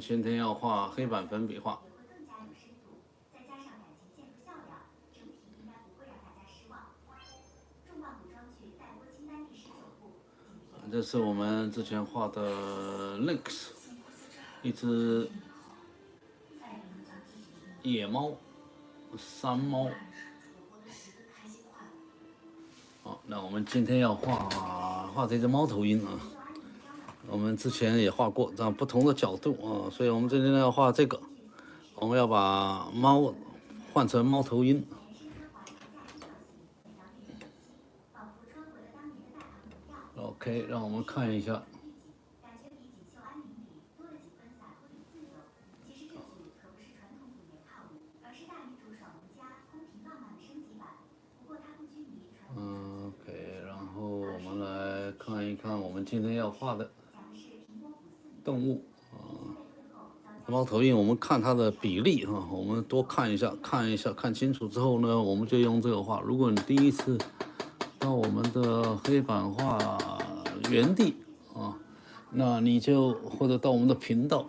今天要画黑板粉笔画。这是我们之前画的 Lynx， 一只野猫、山猫。好，那我们今天要画这只猫头鹰啊。我们之前也画过，这样不同的角度啊，所以我们今天要画这个。我们要把猫换成猫头鹰。OK， 让我们看一下。OK， 然后我们来看一看我们今天要画的动物啊，猫头鹰。我们看它的比例啊，我们多看一下，看清楚之后呢，我们就用这个画。如果你第一次到我们的黑板画园地啊，那你就或者到我们的频道，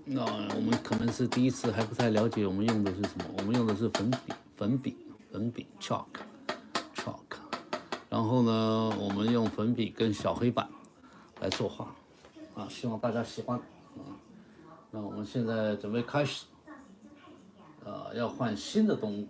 那我们可能是第一次还不太了解我们用的是什么。我们用的是粉笔 chalk， 然后呢，我们用粉笔跟小黑板来作画啊，希望大家喜欢啊。那我们现在准备开始，要换新的动物。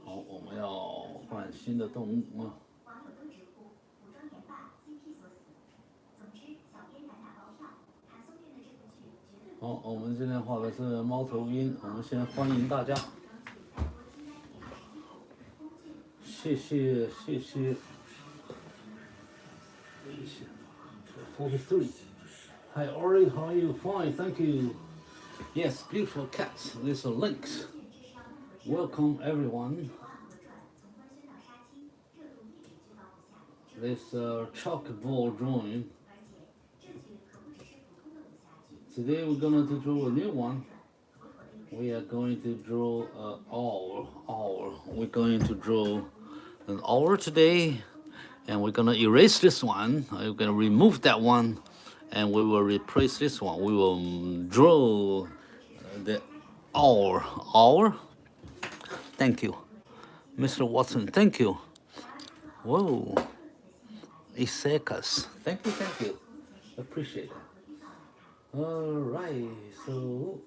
好，我们要换新的动物啊。好，我们今天画的是猫头鹰，我们先欢迎大家，谢谢。43. Hi Ori, how are you? Fine, thank you. Yes, beautiful cats. This is a lynx. Welcome everyone. This chalkboard drawing. Today we're going to draw a new one. We are going to draw an owl. We're going to draw an owl today, and we're going to erase this one. We're going to remove that one, and we will replace this one. We will draw the owl. Thank you, Mr. Watson. Thank you. Whoa, Isekas. Thank you. Appreciate it. All right, so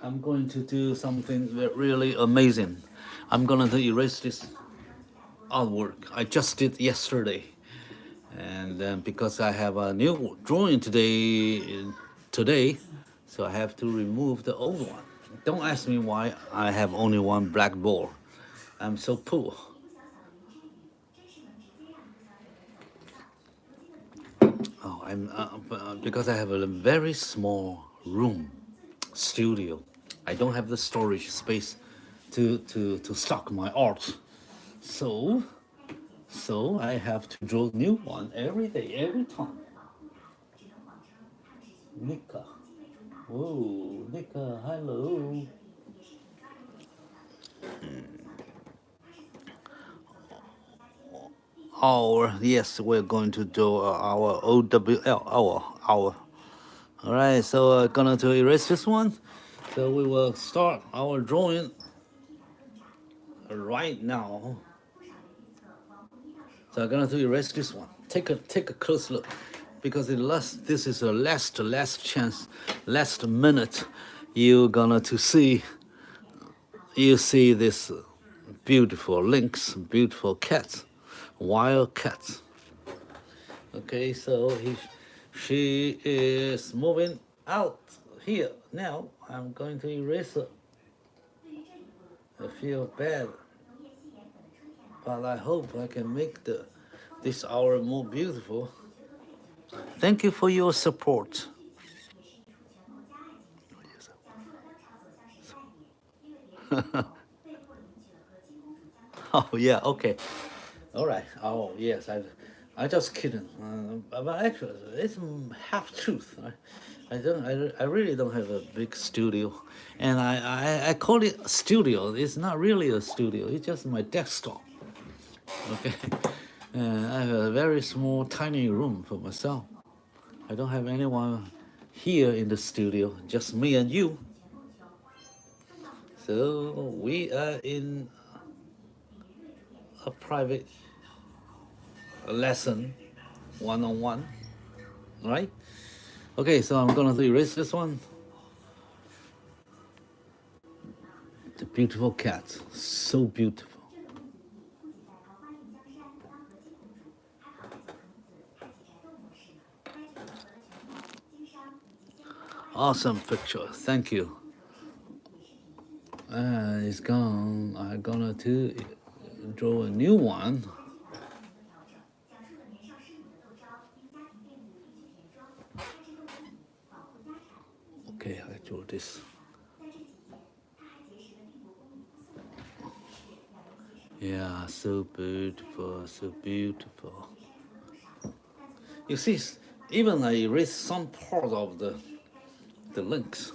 I'm going to do something really amazing. I'm going to erase this artwork I just did yesterday, and because I have a new drawing today, so I have to remove the old one. Don't ask me why I have only one blackboard. I'm so poor. Oh, because I have a very small room, studio. I don't have the storage space to stock my art. So I have to draw new one every day, every time. Nika. Whoa, Nika, hello. Yes, we're going to do our OWL, our. All right, so gonna to erase this one. So we will start our drawing right now. So I'm gonna to erase this one. Take a close look, because this is the last chance, last minute. You're gonna to see. You see this beautiful lynx, beautiful cat, wild cat. Okay, so she is moving out here now. I'm going to erase her. I feel bad, but I hope I can make this hour more beautiful. Thank you for your support. Oh yeah, okay. All right. Oh yes, I just kidding. But actually, it's half truth. I really don't have a big studio, and I call it studio. It's not really a studio. It's just my desktop. Okay. I have a very small, tiny room for myself. I don't have anyone here in the studio, just me and you. So we are in a private lesson, one-on-one, right? Okay, so I'm gonna erase this one. The beautiful cat, so beautiful. Awesome picture, thank you. It's gone. I'm gonna to draw a new one. Okay, I draw this. Yeah, so beautiful, so beautiful. You see, even I erase some part of the links,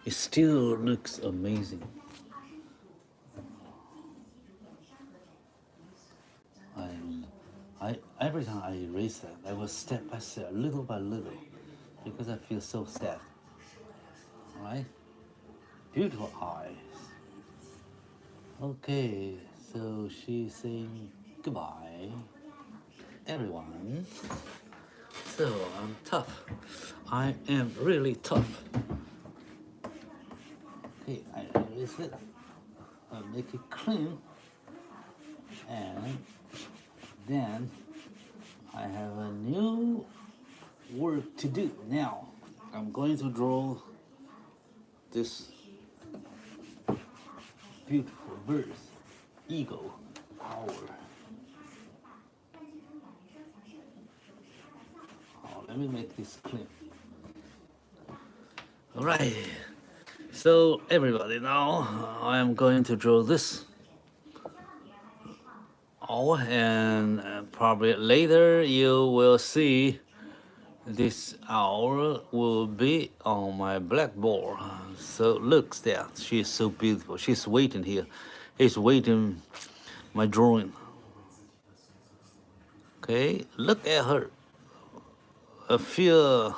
it still looks amazing. Every time I erase that, I will step by step, little by little, because I feel so sad. All right? Beautiful eyes. Okay, so she's saying goodbye, everyone. So I'm tough. I am really tough. Okay, I erase it. I make it clean, and then I have a new work to do now. I'm going to draw this beautiful bird, eagle, owl. Oh, let me make this clean. All right. So everybody, now I am going to draw this owl, and probably later you will see this owl will be on my blackboard. So look there, she's so beautiful. She's waiting here. He's waiting my drawing. Okay, look at her. I feel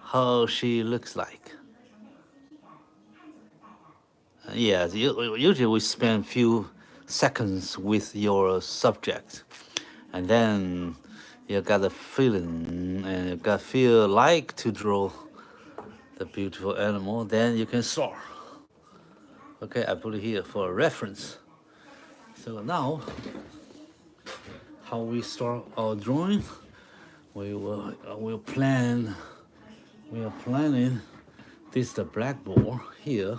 how she looks like. Yes, usually we spend few seconds with your subject, and then you got a feeling and you got feel like to draw the beautiful animal. Then you can start. Okay, I put it here for a reference. So now, how we start our drawing? We will plan. We are planning this the blackboard here.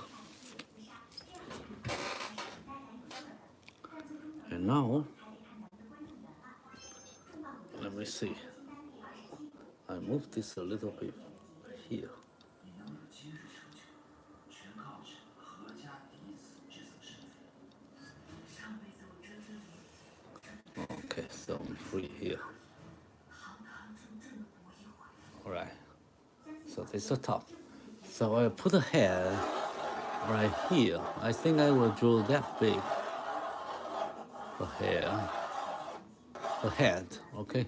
And now, let me see. I move this a little bit here. Okay, so I'm free here. All right. So this is the top. So I put a head right here. I think I will draw that big. The hair. The head, okay?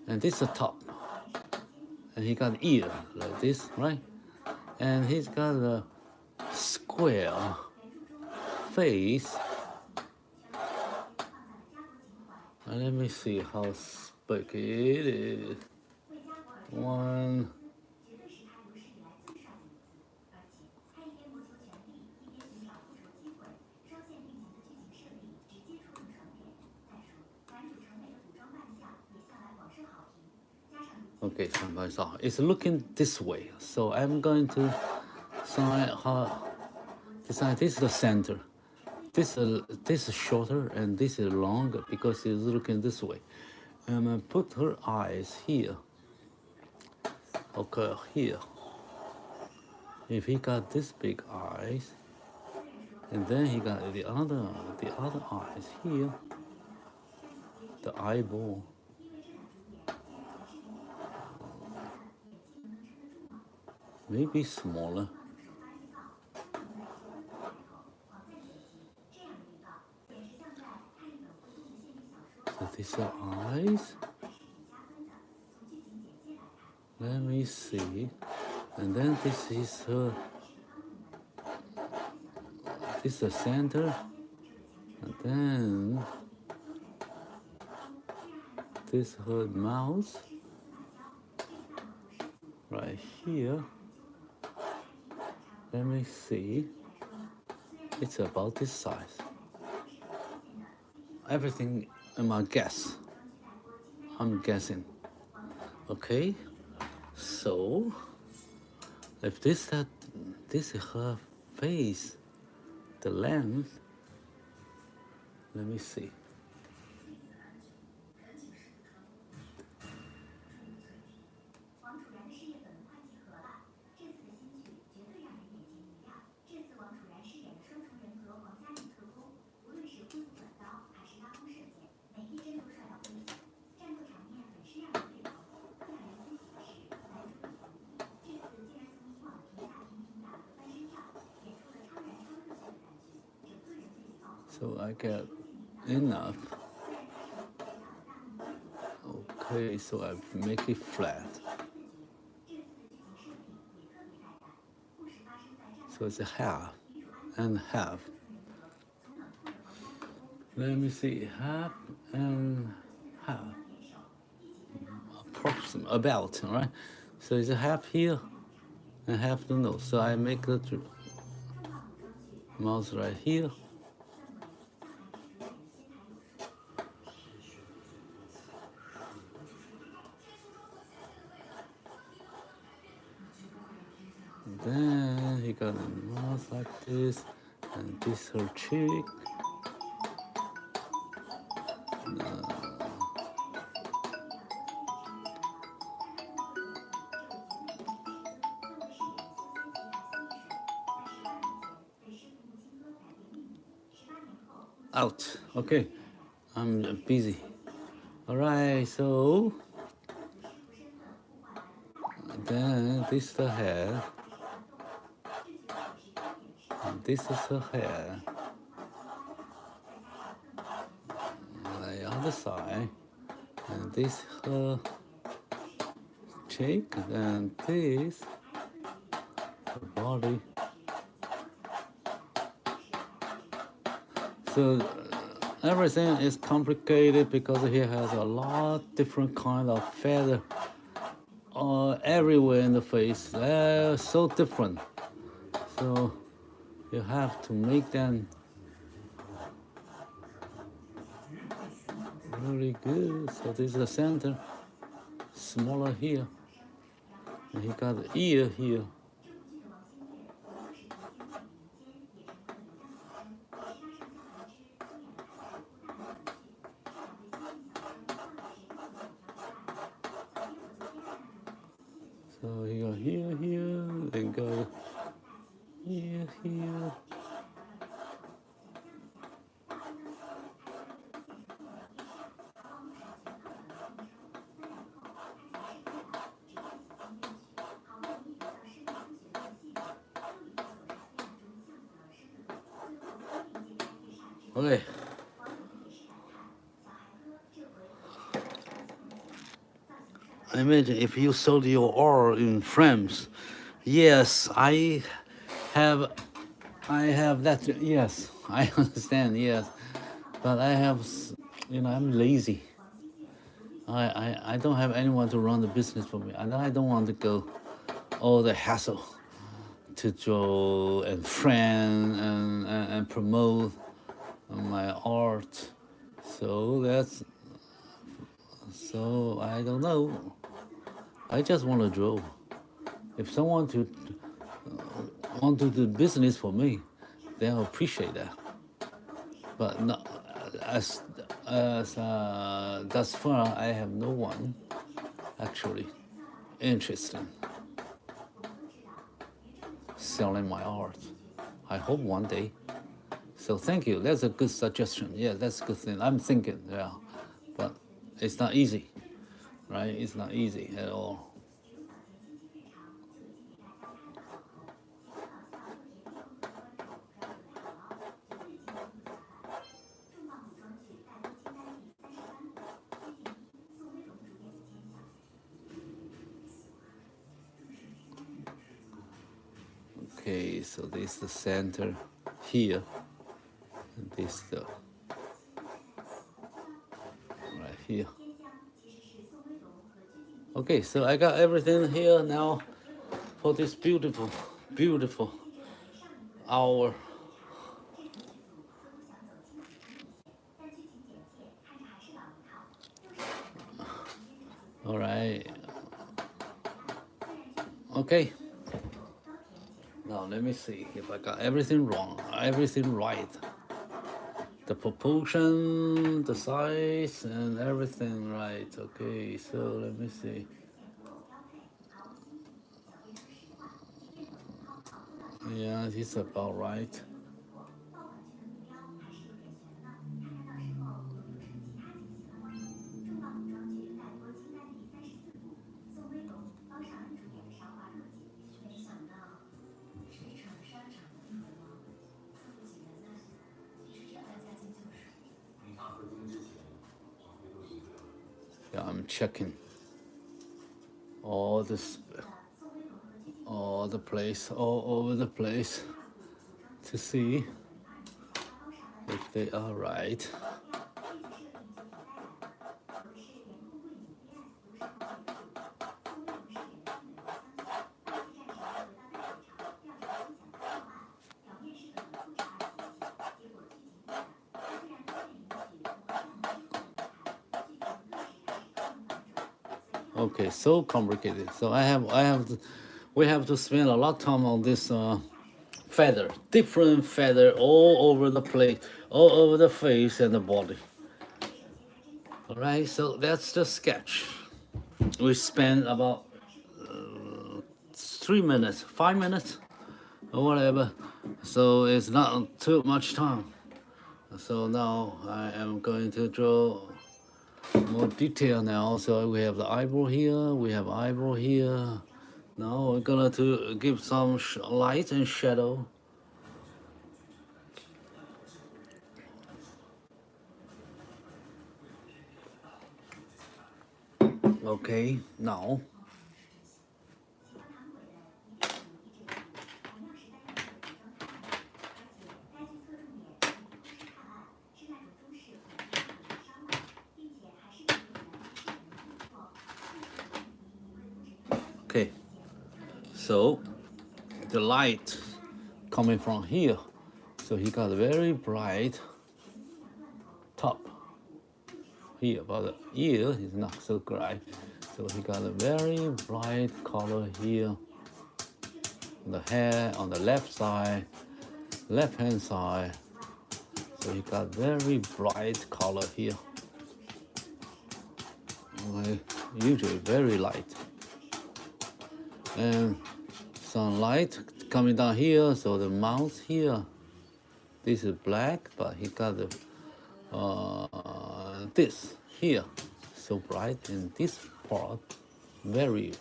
And this is the top. And he got ear like this, right? And he's got a square face. And let me see how big it is. One. Okay, it's looking this way. So I'm going to decide this is the center. This is shorter and this is longer because it's looking this way. And I put her eyes here. Okay, here. If he got this big eyes, And then he got the other eyes here, the eyeball. Maybe smaller. So these are eyes. Let me see. And then this is her. This is the center. And then this is her mouth. Right here. Let me see. It's about this size. Everything in my guess. I'm guessing. Okay. So if this is her face, the length. Let me see. So I get enough. Okay, so I make it flat. So it's a half and half. Let me see, half and half. Approximate, about, right? So it's a half here and half the nose. So I make the mouth right here. Then he got a mouth like this, and this her cheek. Out. Okay, I'm busy. All right, so then this is the hair. This is her hair. The other side, and this her cheek, and this her body. So everything is complicated because he has a lot different kind of feather everywhere in the face. They're so different. So you have to make them really good. So this is the center, smaller here. And he got the ear here. So he got here, then go here. Okay. Imagine if you sold your art in frames. Yes, I have that. Yes, I understand. Yes, but I have, I'm lazy. I don't have anyone to run the business for me, and I don't want to go all the hassle to draw and frame and promote my art. So I don't know. I just want to draw. If someone want to do business for me, then I appreciate that. But not as thus far, I have no one actually interested in selling my art. I hope one day So thank you. That's a good suggestion. Yeah, that's a good thing. I'm thinking, yeah, but it's not easy, right? It's not easy at all. Okay, so this is the center here, and this the right here. Okay, so I got everything here now for this beautiful, beautiful hour. All right. Okay. Now let me see if I got everything wrong, everything right. The proportion, the size, and everything right. Okay, so let me see. Yeah, it's about right. Yeah, I'm checking all this, all the place, all over the place to see if they are right. Okay, so complicated. So we have to spend a lot of time on this feather, different feather all over the plate, all over the face and the body. All right, so that's the sketch. We spent about 3 minutes, 5 minutes, or whatever. So it's not too much time. So now I am going to draw more detail now. So we have the eyebrow here, we have eyebrow here. Now we're gonna to give some light and shadow. Okay, now. Okay, so the light coming from here. So he got a very bright top here, but the ear is not so bright. So he got a very bright color here. The hair on the left side, left hand side. So he got very bright color here. Okay, usually very light. And some light coming down here, so the mouth here, this is black, but he got the this here so bright, and this part very,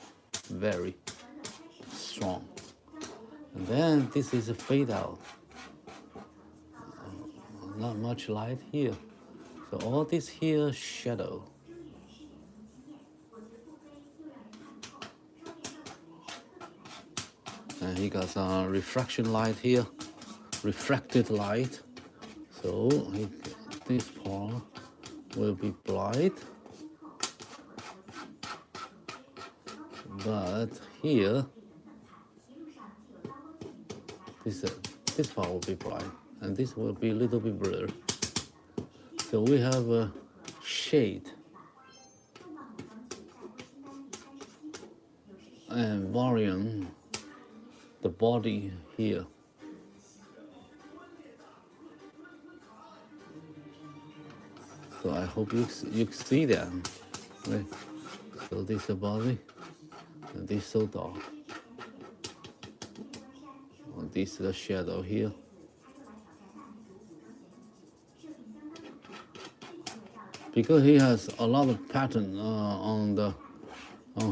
very strong. And then this is a fade out, not much light here, so all this here shadow. And he got some refraction light here, refracted light. So this part will be bright, but here this part will be bright, and this will be a little bit blurred. So we have a shade and volume. The body here. So I hope you see that. Right. So this is the body, and this is so dark. And this is the shadow here. because he has a lot of pattern on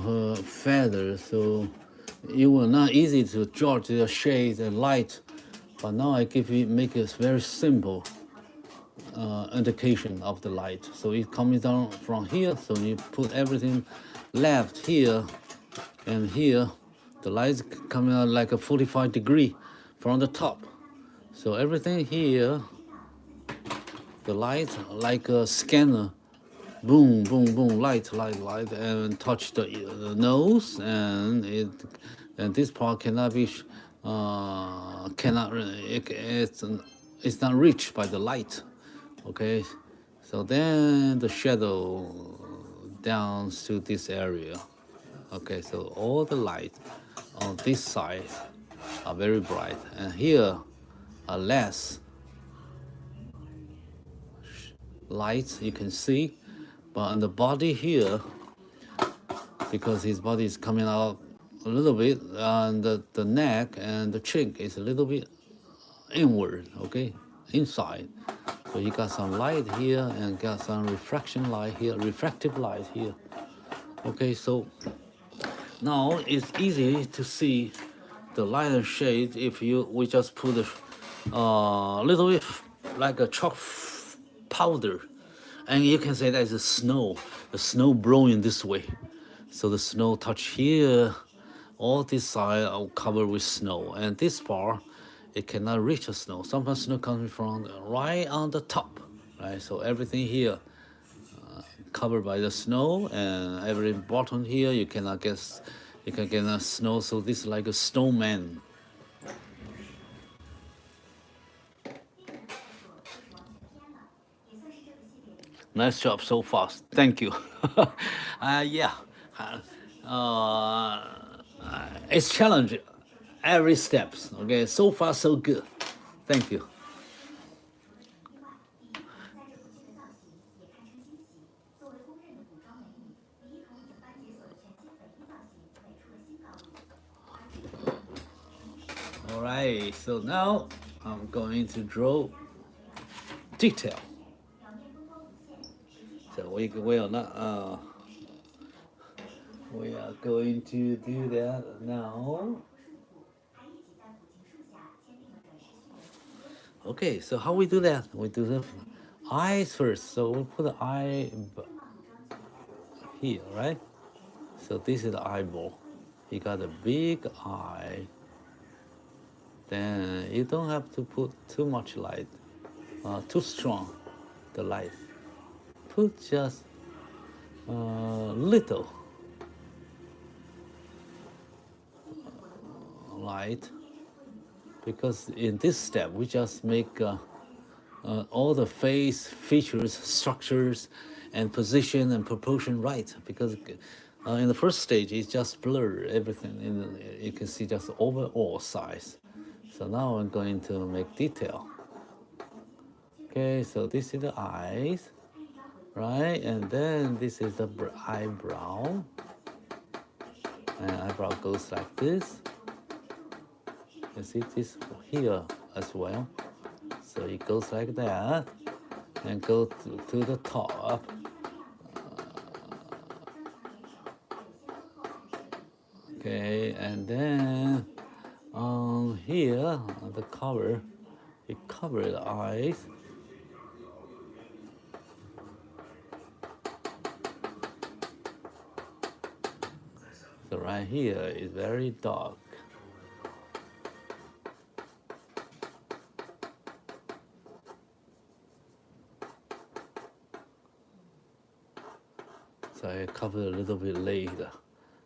her feathers, so it will not easy to judge the shades and light. But now I make it very simple indication of the light. So it comes down from here. So you put everything left here and here. The light's coming out like a 45 degree from the top. So everything here, the light like a scanner, boom, boom, boom, light, and touch the nose, and this part cannot be, it's not reached by the light. Okay, so then the shadow down to this area. Okay, so all the light on this side are very bright, and here are less lights you can see, but on the body here, because his body is coming out a little bit, and the neck and the cheek is a little bit inward, okay, inside. So you got some light here and got some refraction light here, refractive light here. Okay, so now it's easy to see the light and shade if we just put a little bit like a chalk powder, and you can say that is the snow blowing this way. So the snow touch here, all this side are covered with snow, and this part it cannot reach the snow. Sometimes snow comes from right on the top, right? So everything here covered by the snow, and every bottom here you can get snow. So this is like a snowman. Nice job so fast. Thank you. Yeah, it's challenging every steps. Okay, so far so good. Thank you. All right, so now I'm going to draw detail. So we are not. We are going to do that now. Okay, so how we do that? We do the eyes first. So we put the eye here, right? So this is the eyeball. You got a big eye. Then you don't have to put too much light, too strong, the light. Put just little light, because in this step we just make all the face features, structures, and position and proportion right. Because in the first stage it's just blur everything. You can see just overall size. So now I'm going to make detail. Okay, so this is the eyes, right? And then this is the eyebrow. And eyebrow goes like this. You see this here as well. So it goes like that and go to the top. Okay, and then on here, on the cover, it covers the eyes. So right here is very dark. So I cover a little bit later,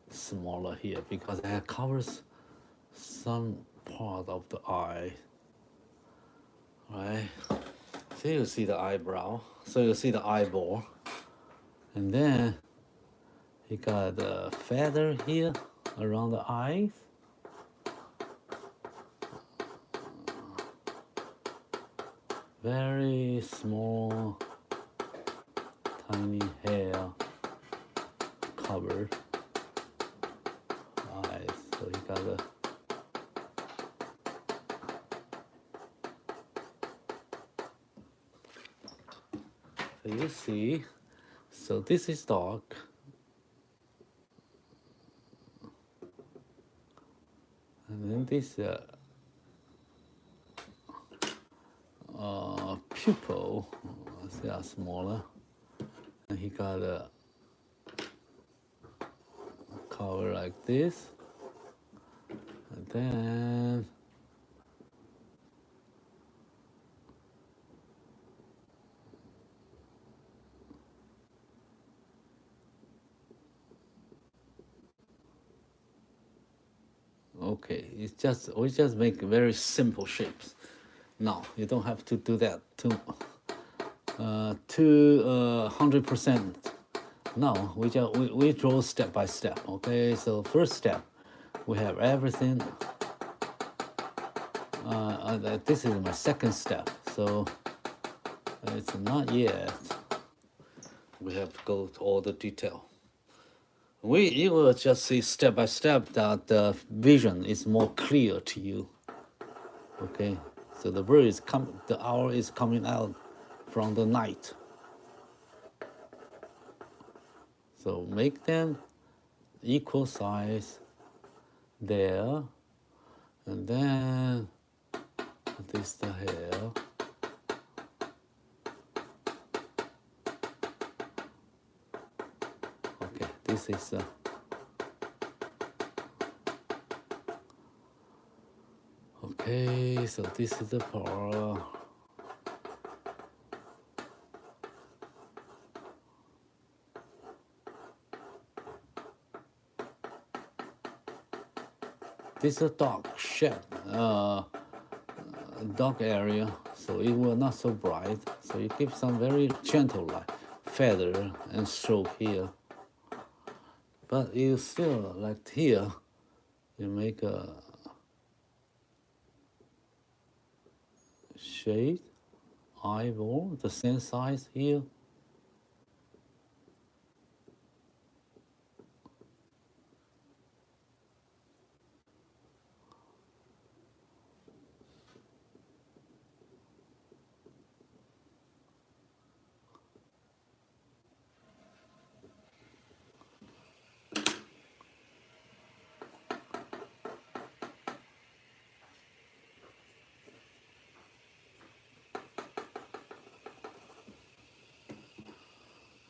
smaller here, because it covers some part of the eye. Right? So you see the eyebrow, so you see the eyeball, and then you got the feather here around the eyes. Very small, tiny hair covered eyes. So you got the so you see So this is dog. And then this pupil, they are smaller. And he got a cover like this. And then okay, we just make very simple shapes. No, you don't have to do that to 100%. No, we draw step by step. Okay, so first step, we have everything. This is my second step, so it's not yet. We have to go to all the detail. You will just see step by step that the vision is more clear to you. Okay, so the bird is the owl is coming out from the night. So make them equal size there, and then this the hair. Okay, this is okay, so this is the part. This is a dark shed, dark area, so it will not so bright. So you give some very gentle light, feather and stroke here. But you still, like here, you make a shade, eyeball, the same size here.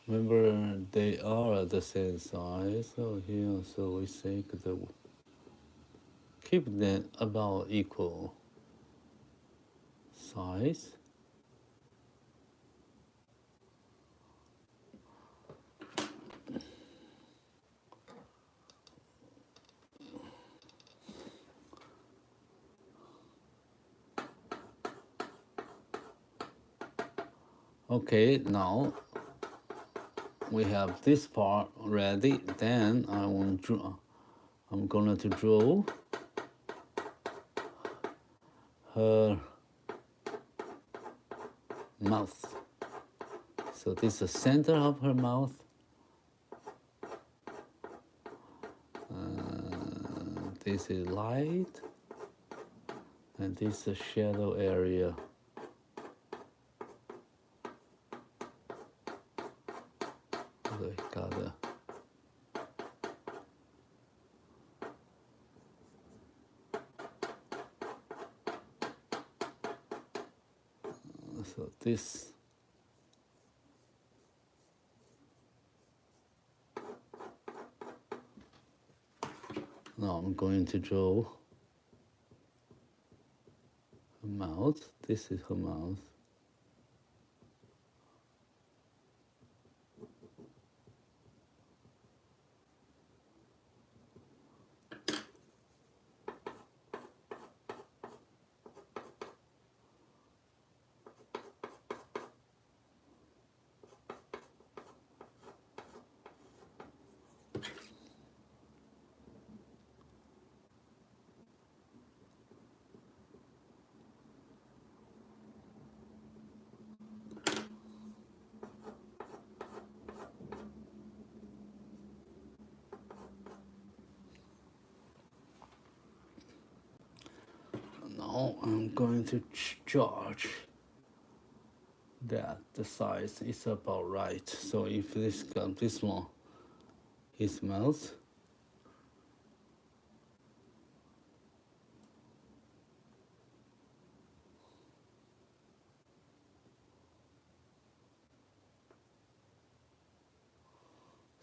Remember, they are the same size. So here, so we say keep them about equal size. Okay, now we have this part ready. Then I'm going to draw her mouth. So this is the center of her mouth. This is light, and this is the shadow area. So I gotta so this now I'm going to draw her mouth. This is her mouth. Now I'm going to charge that the size is about right. So if this comes this long, his mouth.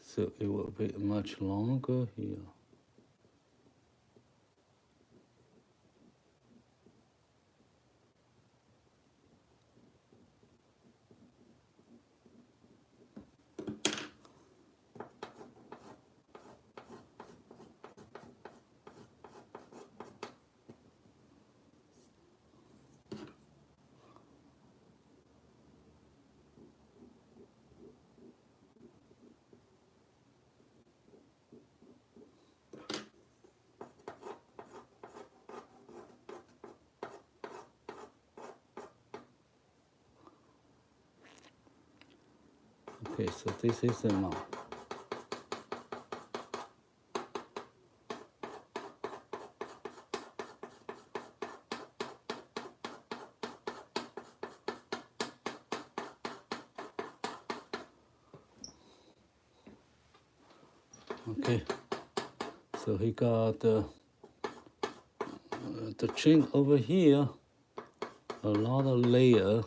So it will be much longer here. Okay, so this is the mouth. Okay, so he got the chin over here, a lot of layer.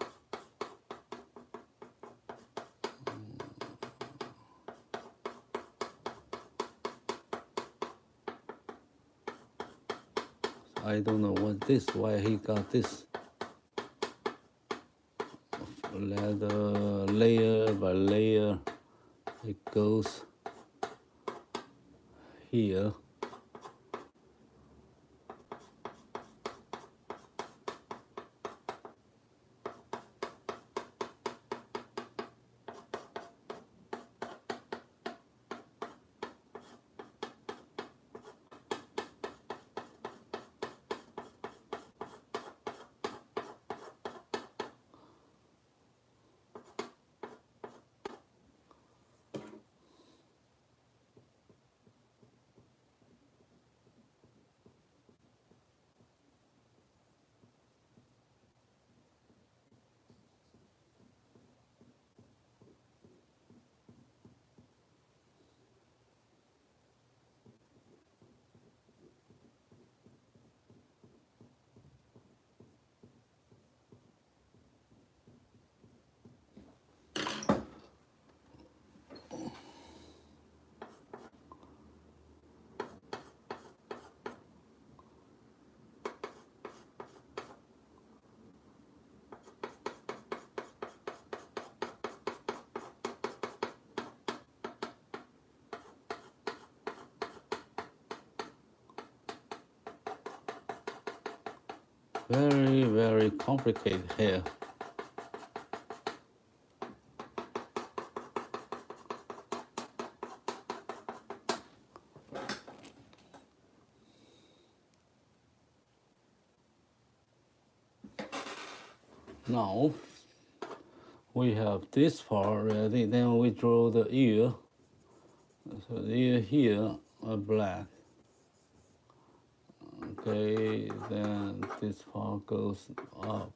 I don't know what this, why he got this. Leather, layer by layer, it goes here. Very, very complicated hair. Now we have this part ready, then we draw the ear. So the ear here are black. Okay, then this part goes up.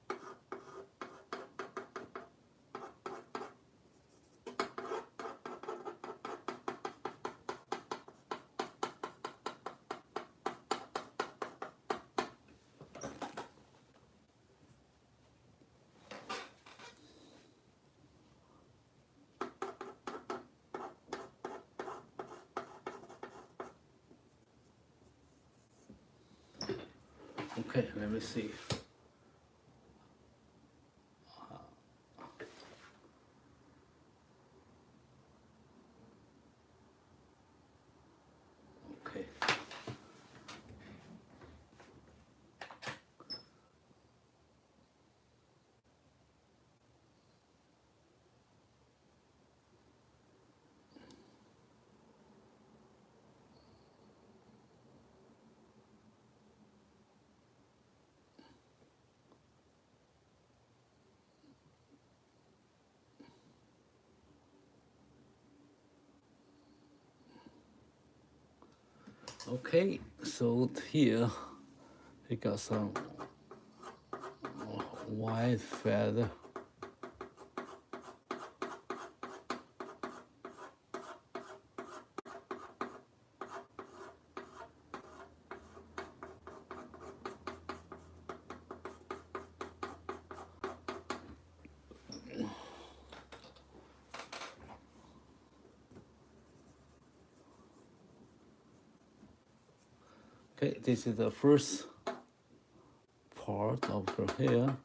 Okay, let me see. Okay. Okay, so here we got some white feather. Okay, this is the first part of her hair.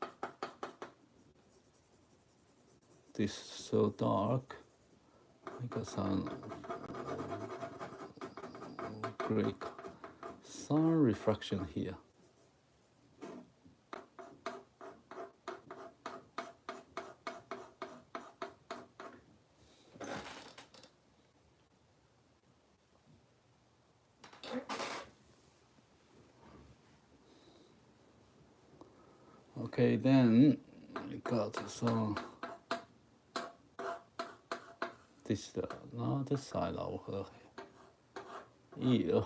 This is so dark because some great sun reflection here. Okay, then we got some. This is another side of her ear.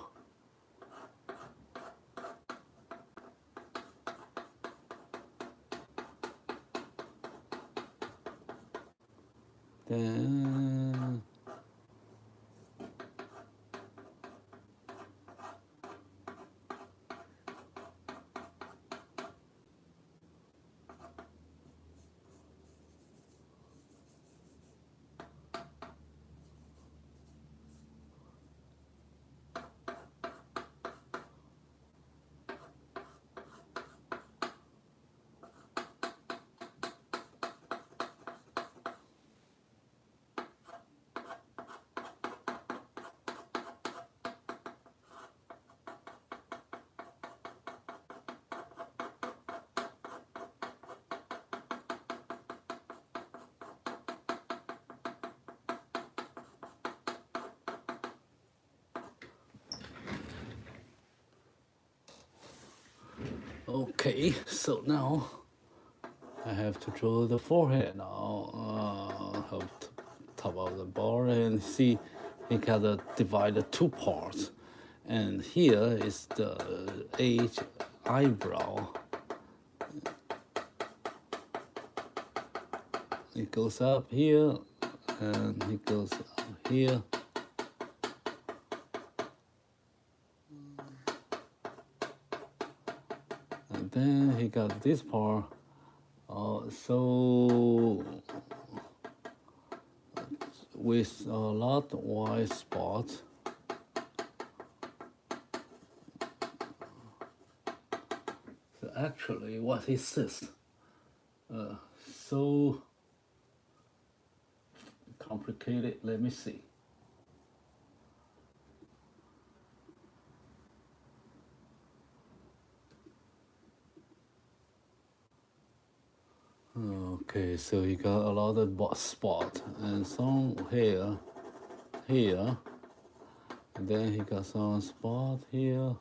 Then okay, so now I have to draw the forehead now. Have to top of the board and see he got to divide the two parts. And here is the eyebrow. It goes up here and it goes up here. And then he got this part. So with a lot of white spots. So actually, what is this? So complicated. Let me see. Okay, so you got a lot of spot and some hair here, and then he got some spot here.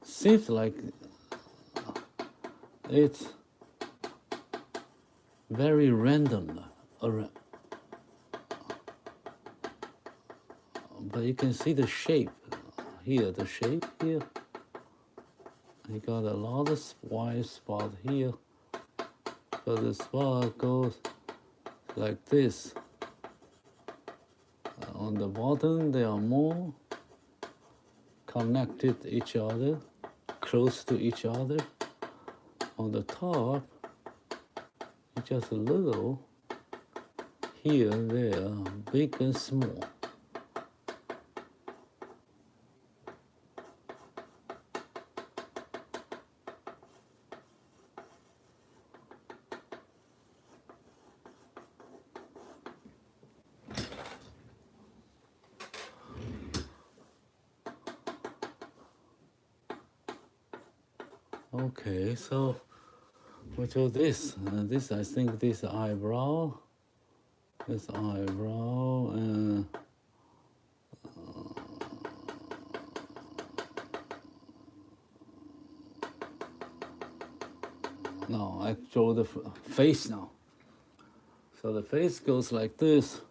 Seems like it's very random, but you can see the shape here. The shape here. He got a lot of white spot here. So the spot goes like this. On the bottom, they are more connected to each other, close to each other. On the top, it's just a little here, there, big and small. Okay, so we do this. This, I think, this eyebrow, and now I draw the face now. So the face goes like this.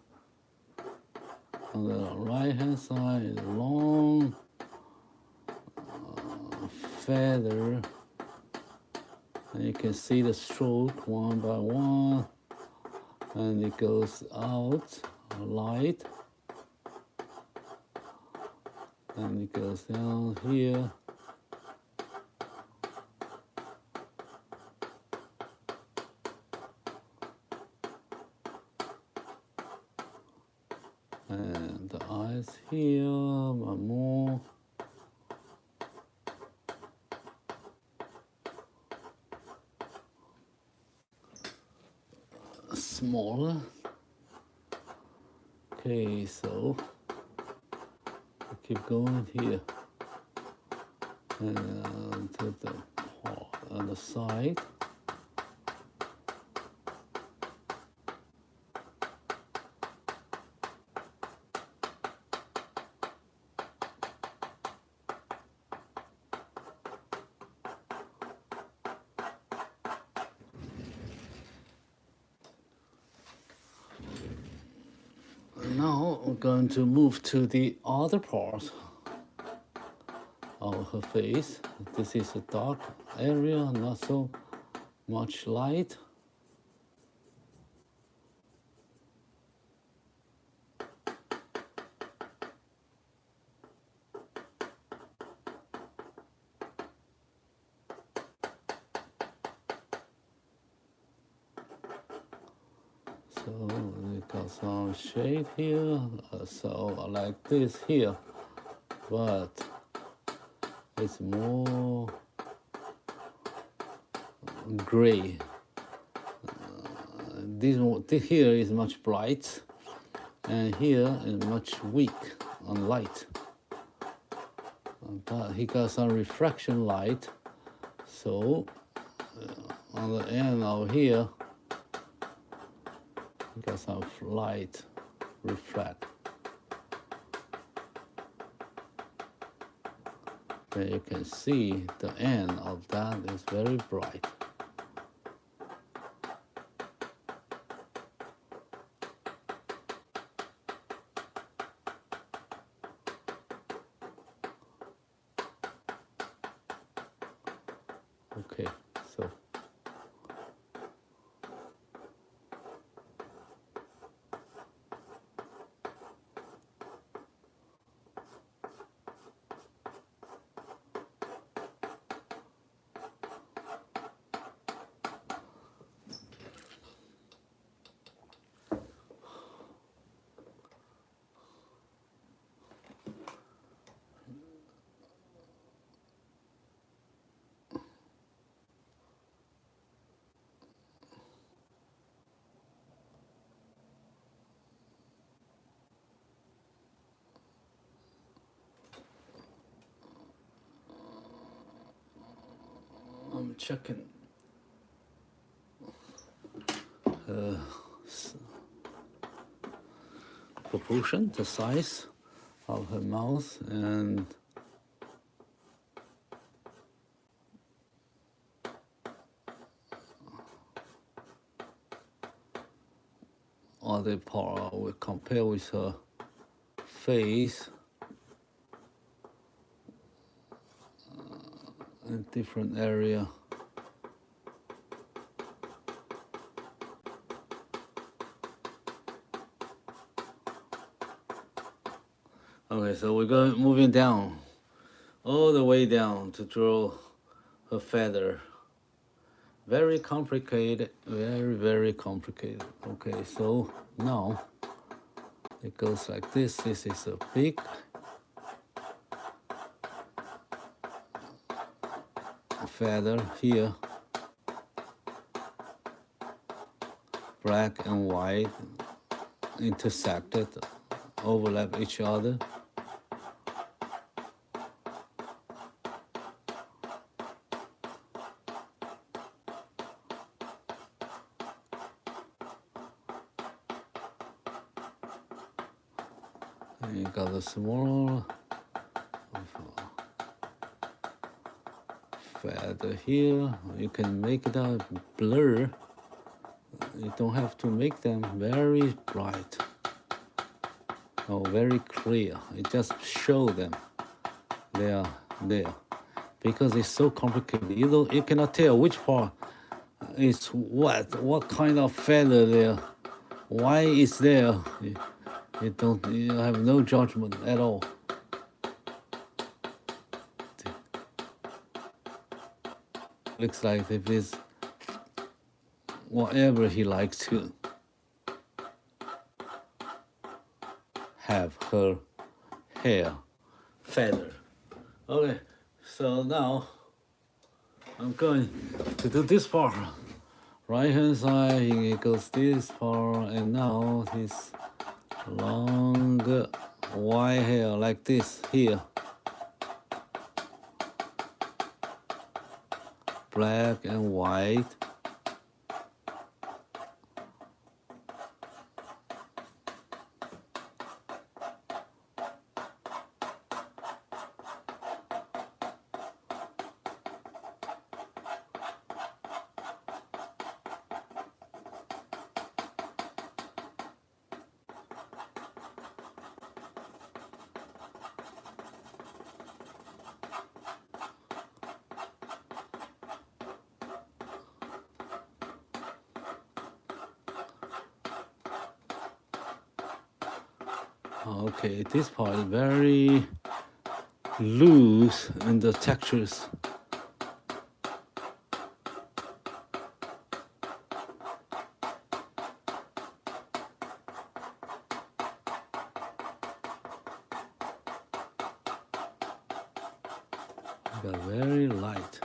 On the right hand side, long feather. And you can see the stroke one by one, and it goes out light, and it goes down here, and the eyes here, but more smaller. Okay, so I keep going here and to the other side. Now we're going to move to the other part of her face. This is a dark area, not so much light. So we got some shade here, so like this here, but it's more gray. This here is much bright, and here is much weak on light. But he got some refraction light, so on the end of here, he got some light reflect. And you can see the end of that is very bright. Okay, so I'm checking proportion, the size of her mouth, and other part we compare with her face in different area. Okay, so we're going moving down, all the way down to draw her feather. Very complicated, very complicated. Okay, so now it goes like this. This is a big feather here, black and white intersected, overlap each other. And you got a small feather here. You can make it a blur. You don't have to make them very bright or very clear. You just show them they are there, because it's so complicated. You cannot tell which part is what kind of feather there, why it's there. You have no judgment at all. Looks like if it's whatever he likes to have her hair feather. Okay, so now I'm going to do this part right hand side, it goes this far, and now his long white hair like this here. Black and white. Okay, this part is very loose in the textures. But very light.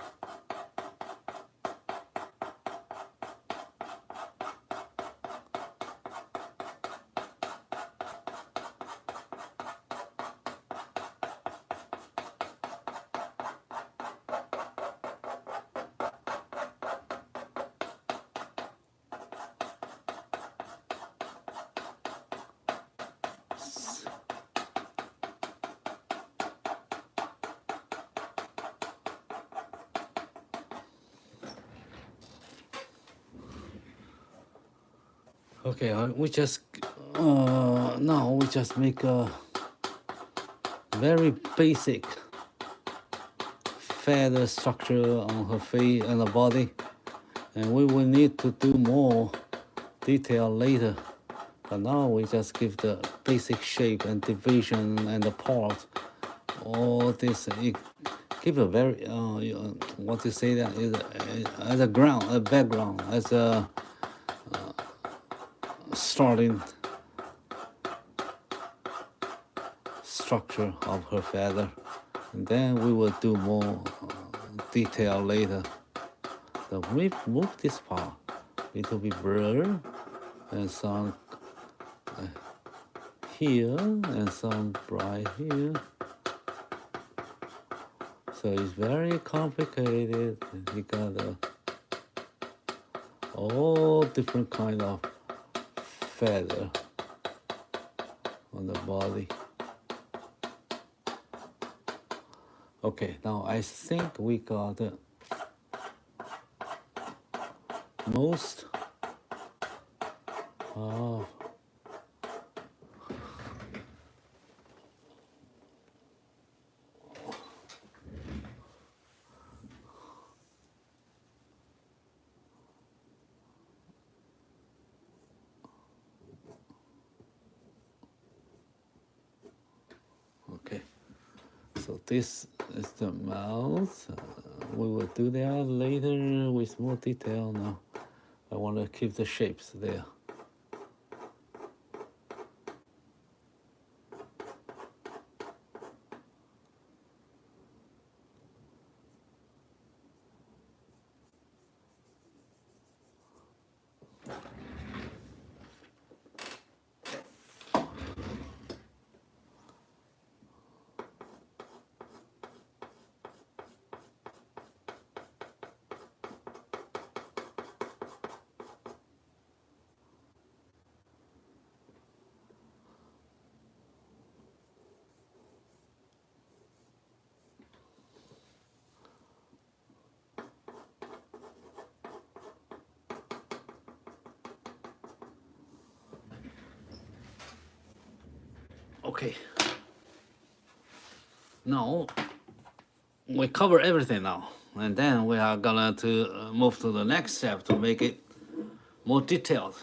Okay, we just now we just make a very basic feather structure on her face and the body, and we will need to do more detail later. But now we just give the basic shape and division and the part. All this give a very what you say that is as a ground, a background, as a starting structure of her feather, and then we will do more detail later. So we move this part a little bit blur, and some here and some bright here. So it's very complicated. You got all different kind of feather on the body. Okay, now I think we got most of okay. So this is the mouth. We will do that later with more detail. Now I want to keep the shapes there. Okay. Now we cover everything now, and then we are gonna to move to the next step to make it more detailed.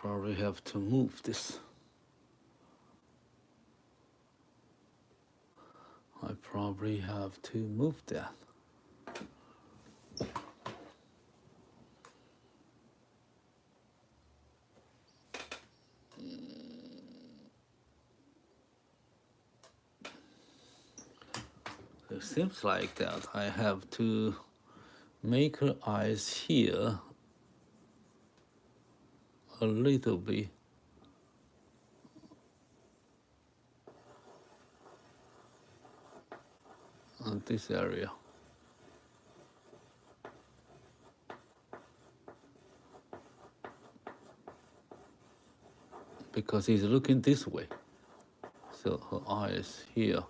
probably have to move this. I probably have to move that. It seems like that I have to make her eyes here a little bit on this area. Because he's looking this way. So her eyes here.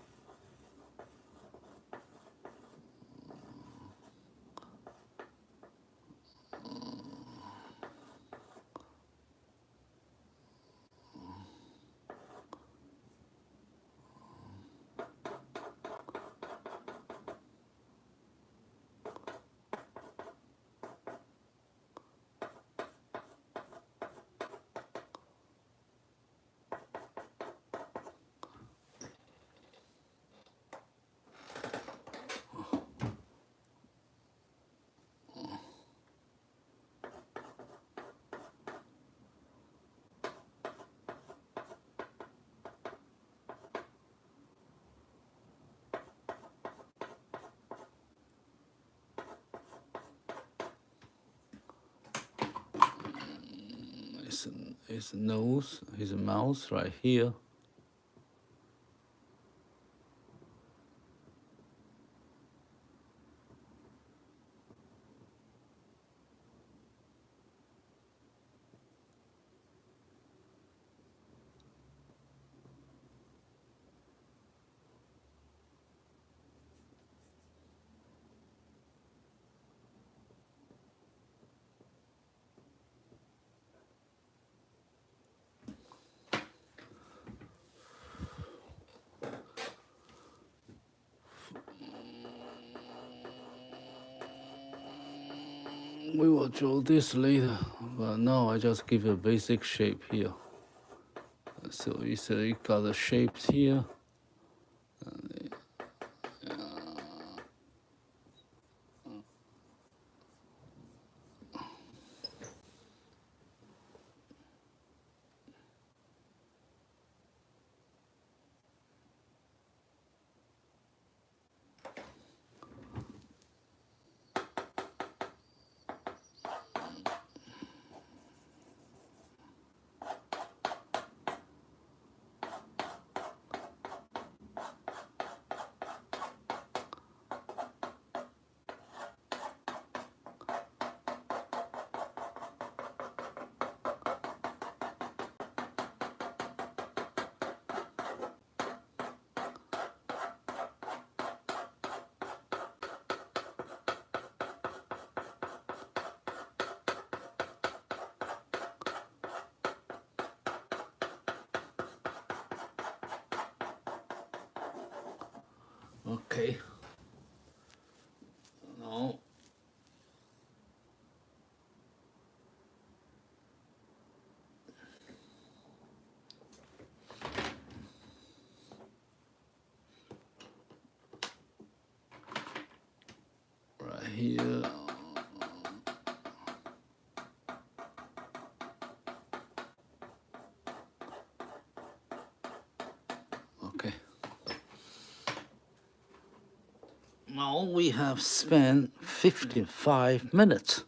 His nose, his mouth right here. We will draw this later, but now I just give a basic shape here. So you got the shapes here. Okay. Now, right here. Okay. Now we have spent 55 minutes.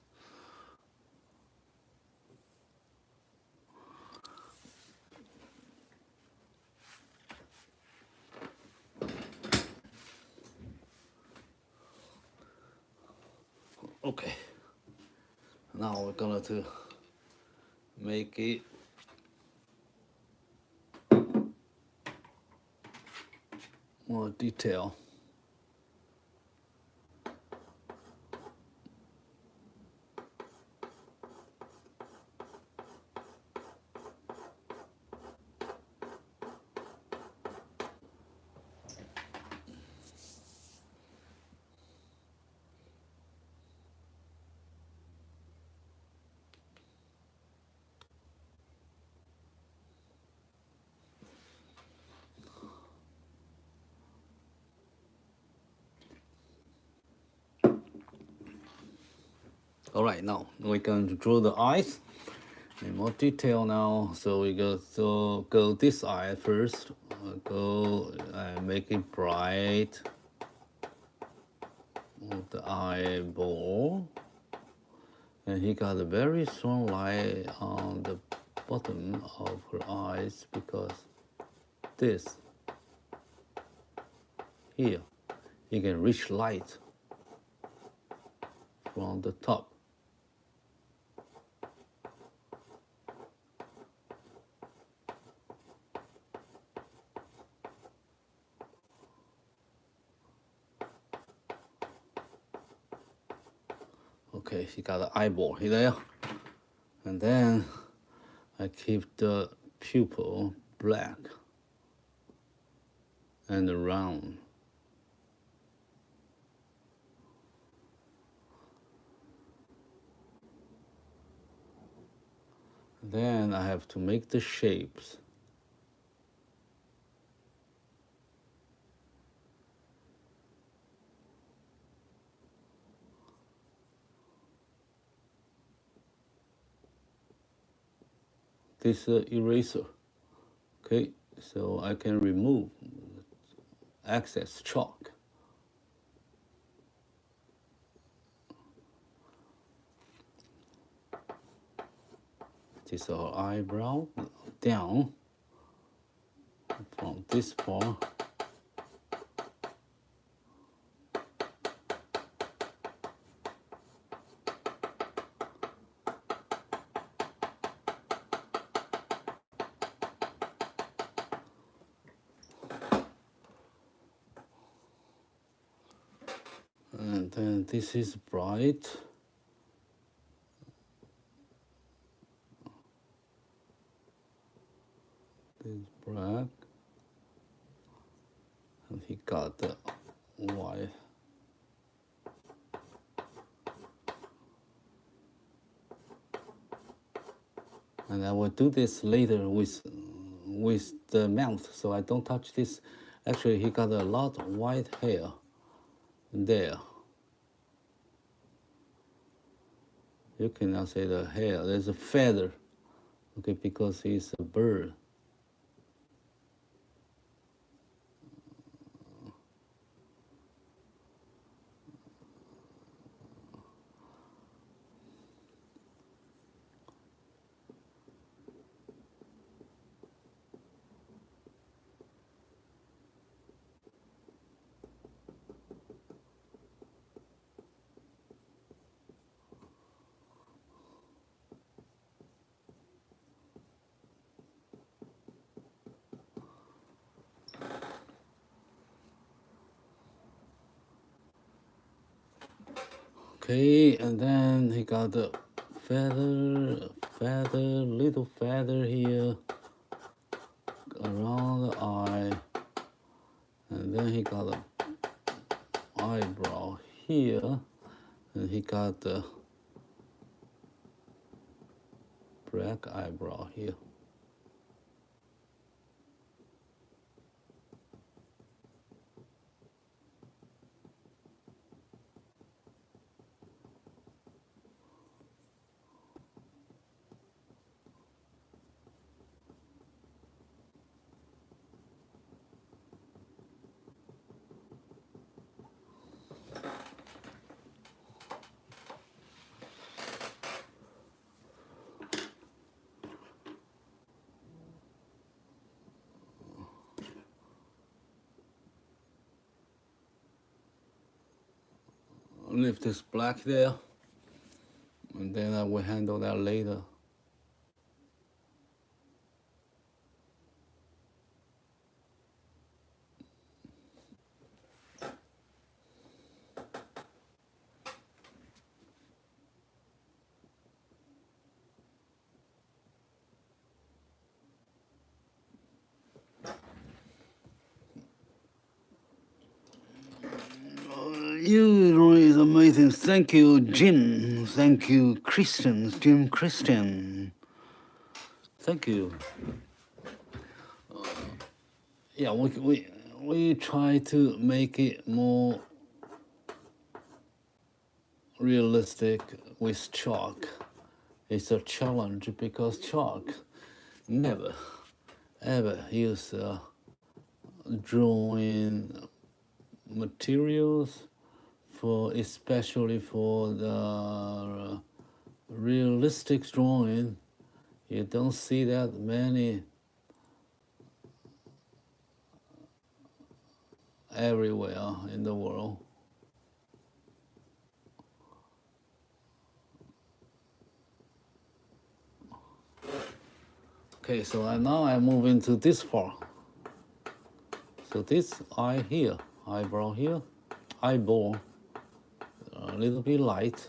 Okay. Now we're gonna to make it more detail. All right, now we're going to draw the eyes in more detail now. So we go this eye first. Go and make it bright. Move the eyeball. And he got a very strong light on the bottom of her eyes because this here, you can reach light from the top. Okay, she got an eyeball here. And then I keep the pupil black and round. Then I have to make the shapes. This eraser, okay, so I can remove excess chalk. This is our eyebrow down from this part. And then this is bright. This is black. And he got the white. And I will do this later with the mouth, so I don't touch this. Actually, he got a lot of white hair there. You cannot say the hair. There's a feather, okay, because he's a bird. Okay, and then he got the little feather here around the eye, and then he got an eyebrow here, and he got the black eyebrow here. Leave this black there, and then I will handle that later. You is amazing. Thank you, Jim. Thank you, Christian. Jim Christian. Thank you. Yeah, we try to make it more realistic with chalk is a challenge because chalk never ever use drawing materials for especially for the realistic drawing. You don't see that many everywhere in the world. Okay, so now I move into this part. So this eye here, eyebrow here, eyeball, a little bit light.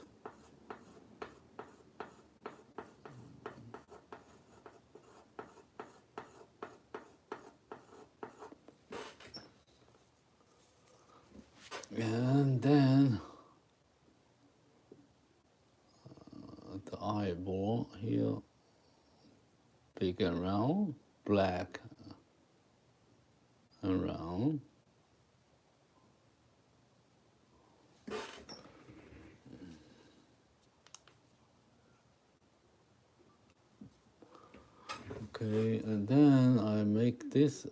And then the eyeball here, big and round, black and round. Okay, and then I make this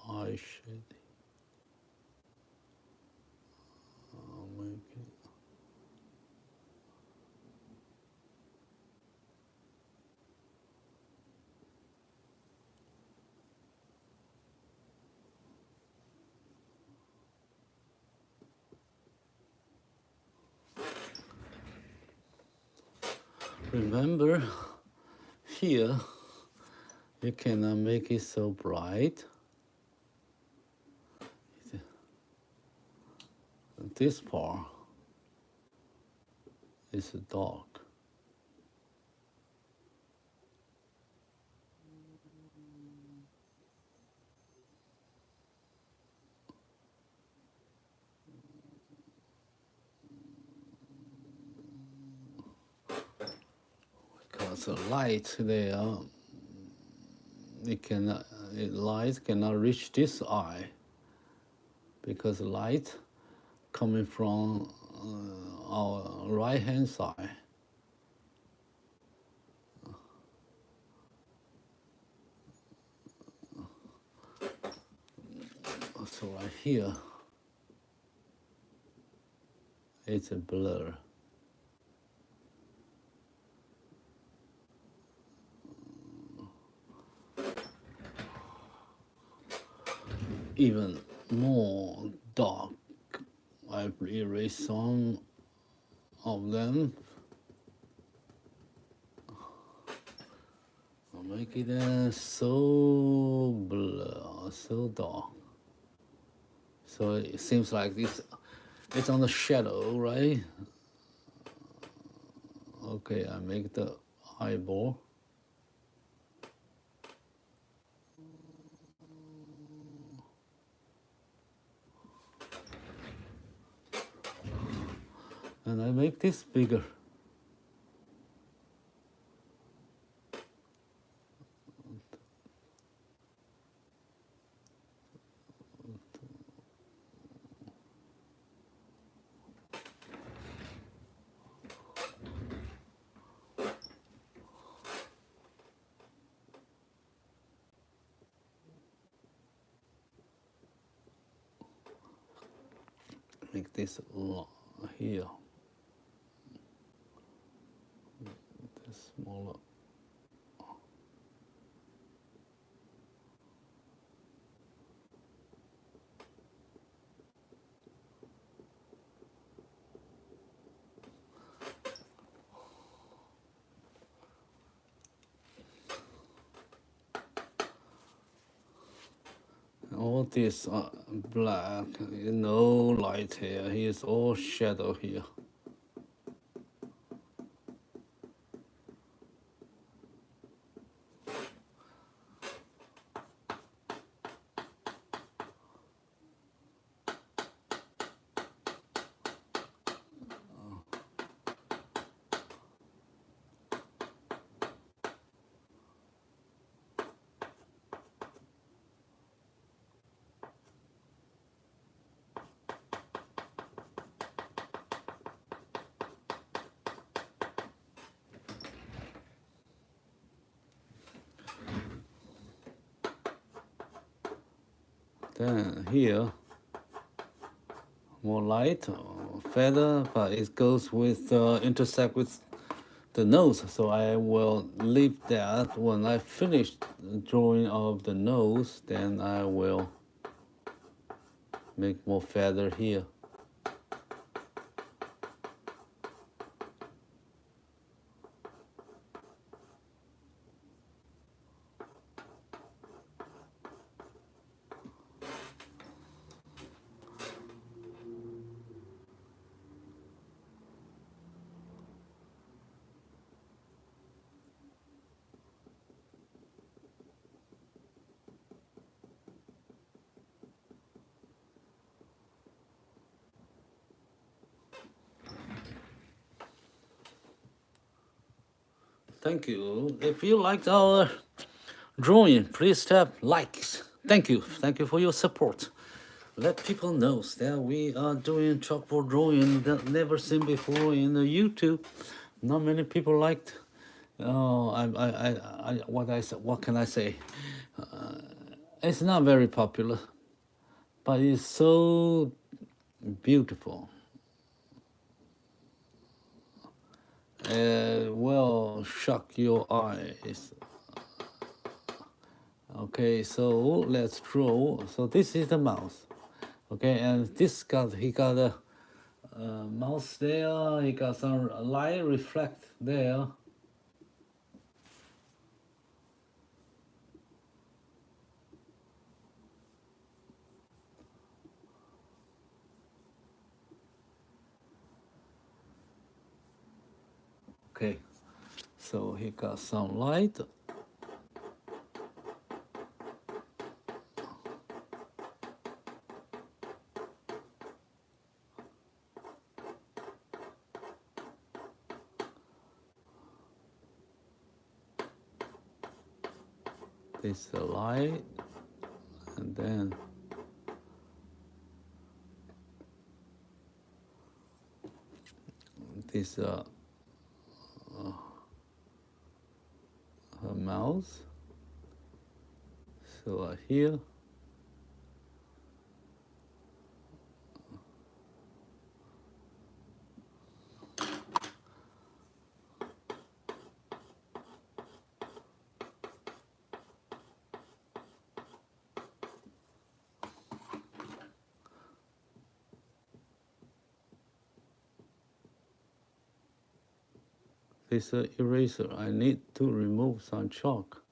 eye shade. I'll make it. Remember, here you cannot make it so bright. This part is dark. Because the light there, light cannot reach this eye because light coming from our right hand side. So right here, it's a blur. Even more dark. I erase some of them. I'll make it so blur, so dark. So it seems like it's on the shadow, right? Okay, I make the eyeball. And I make this bigger. Make this here. This smaller. All this black, no light here. Here's all shadow here. then here, more light, feather, but it goes with, intersect with the nose. So I will leave that. When I finish the drawing of the nose, then I will make more feather here. Thank you. If you liked our drawing, please tap likes. Thank you. Thank you for your support. Let people know that we are doing chalkboard drawing that never seen before in the YouTube. Not many people liked. What can I say? It's not very popular, but it's so beautiful. Will shock your eyes. Okay, so let's draw. So this is the mouse. Okay, and he got a mouse there. He got some light reflect there. Okay, so he got some light. This is the light, and then this her mouse. So here. This eraser, I need to remove some chalk.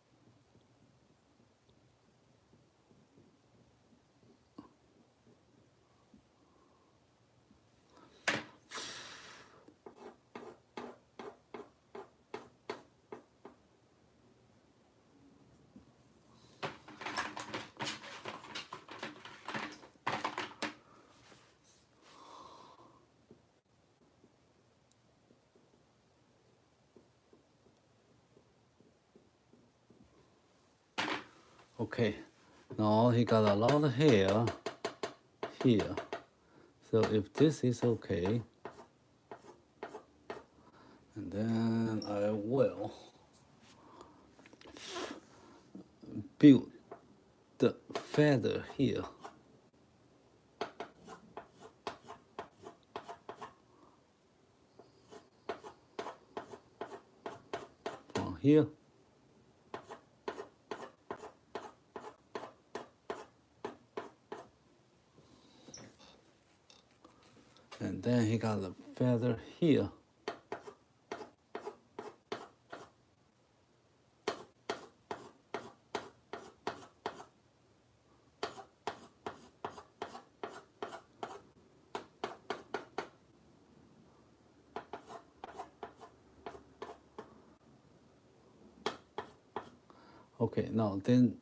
Okay, now he got a lot of hair here. So if this is okay, and then I will build the feather here. From here. And then he got a feather here. Okay, now then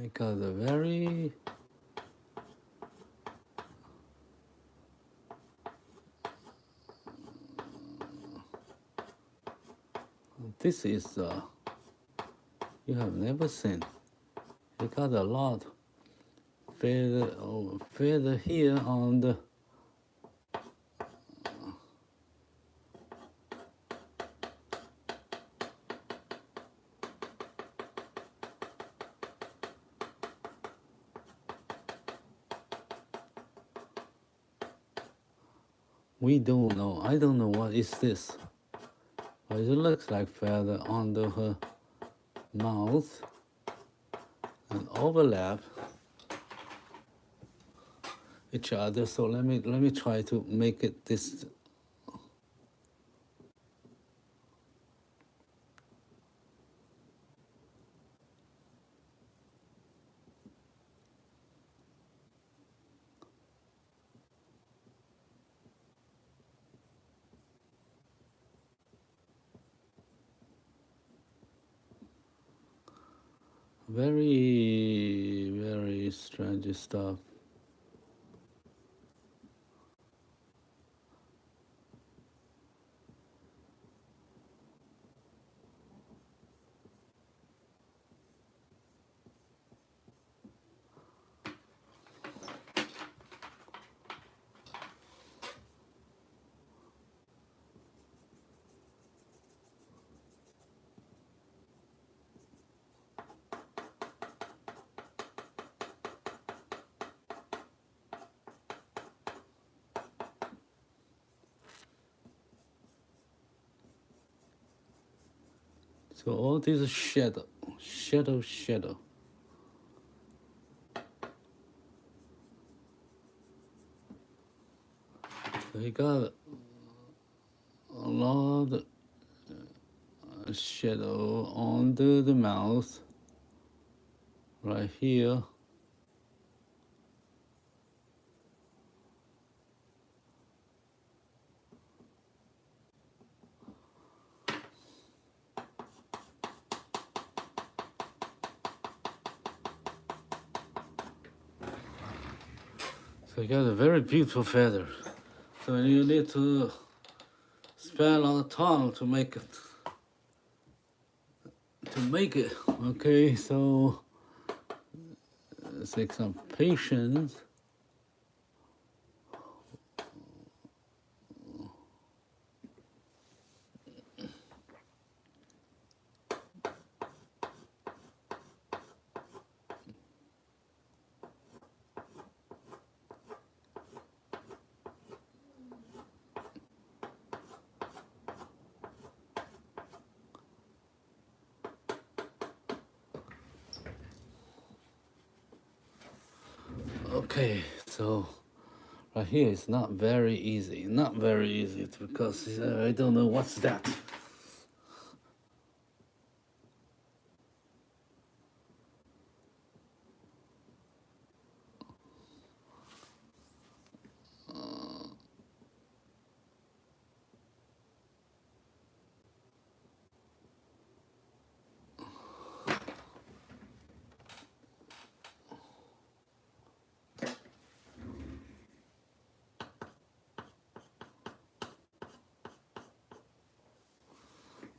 I got a very this is you have never seen. You got a lot feather here on the We don't know. I don't know what is this. But it looks like feather under her mouth and overlap each other. So let me try to make it this. Very, very strange stuff. So all this is shadow. So he got a lot of shadow under the mouth, right here. So you got a very beautiful feather. So you need to spend a lot of time to make it. Okay, so take some patience. Okay, so right here it's not very easy. Because I don't know what's that.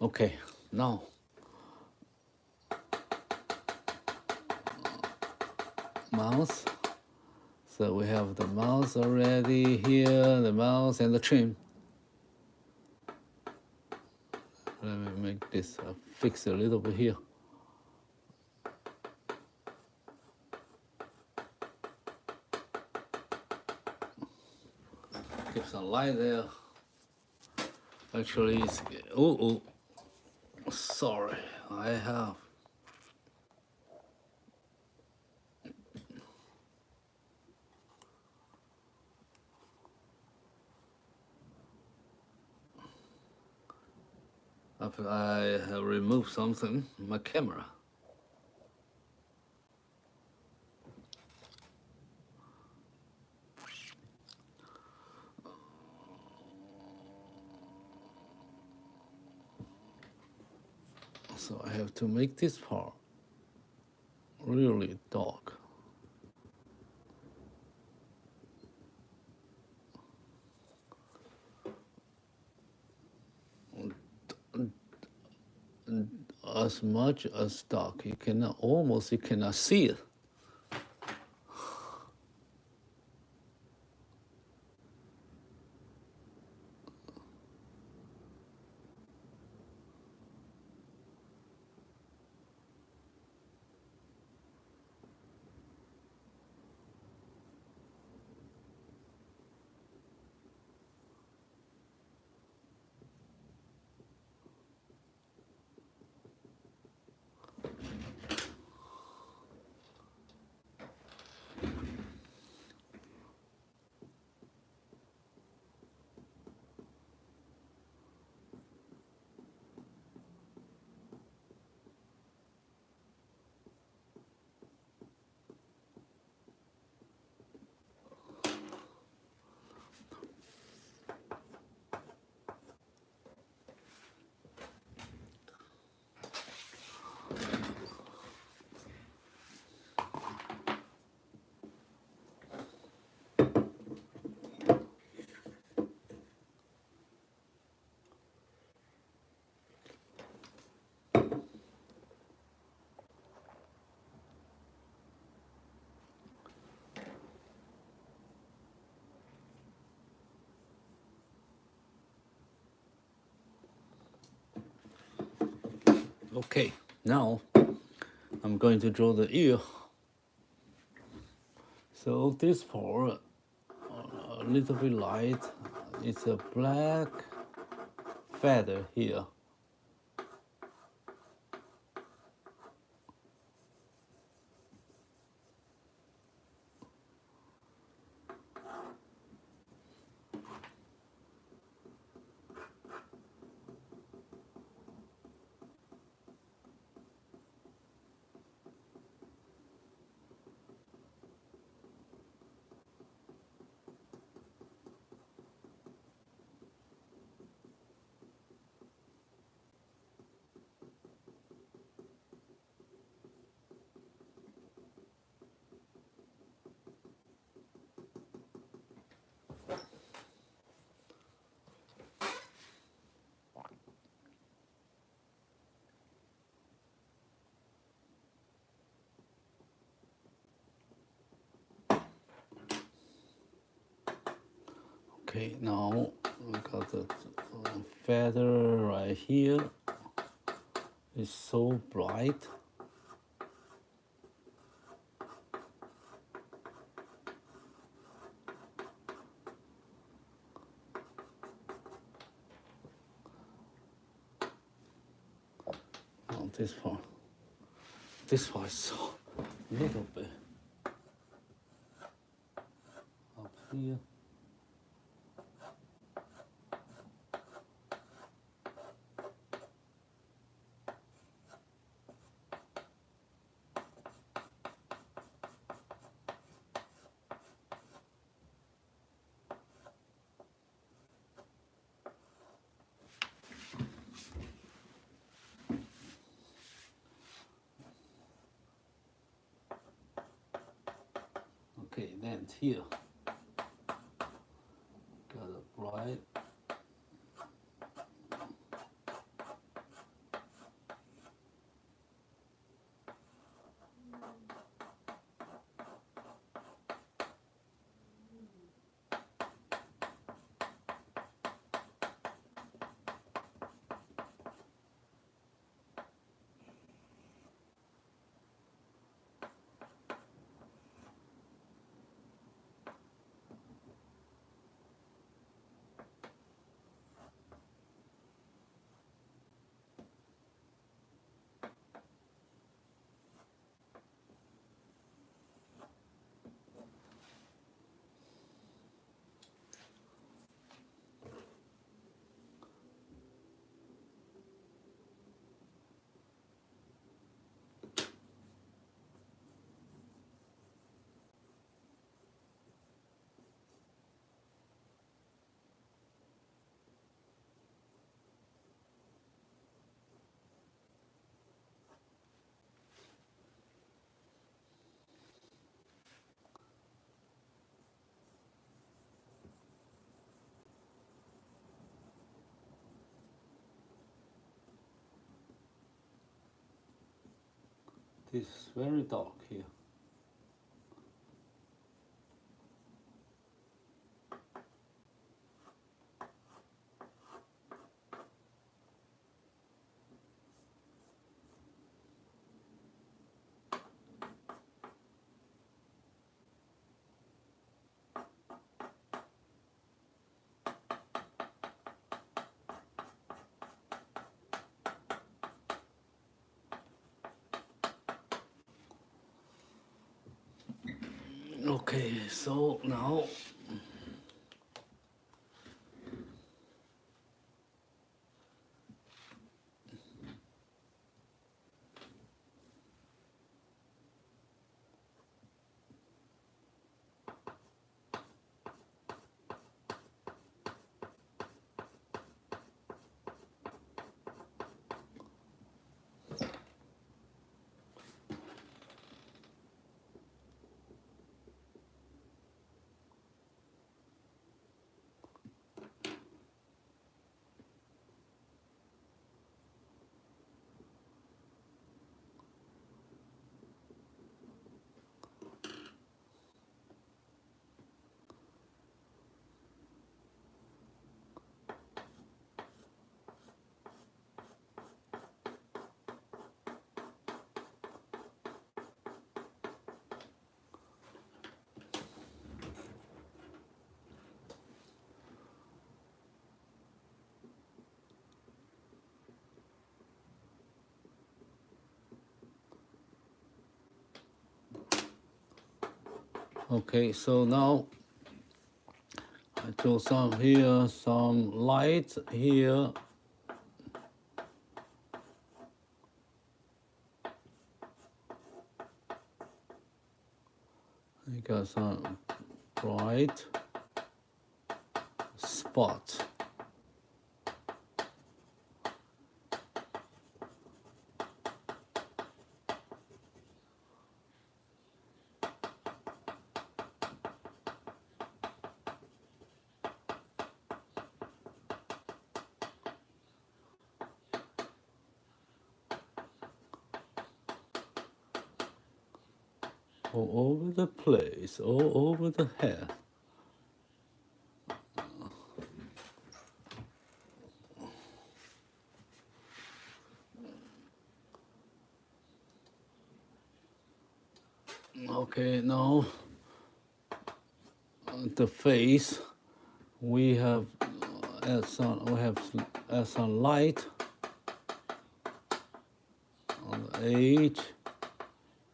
Okay, now mouth. So we have the mouth already here, the mouth and the chin. Let me make this fix a little bit here. Keep some light there. Actually, it's sorry, I have. After I have removed something, my camera. So I have to make this part really dark. As much as dark, you cannot see it. Okay, now I'm going to draw the ear. So this part, a little bit light, it's a black feather here. Okay, now we got the feather right here. It's so bright. Oh, this part is so little bit up here. Okay, then here got a bright. This is very dark here. Okay, so now Okay, so now I draw some here, some light here. I got some bright spot. All over the place, all over the head. Okay, now the face, we have add some light on the edge,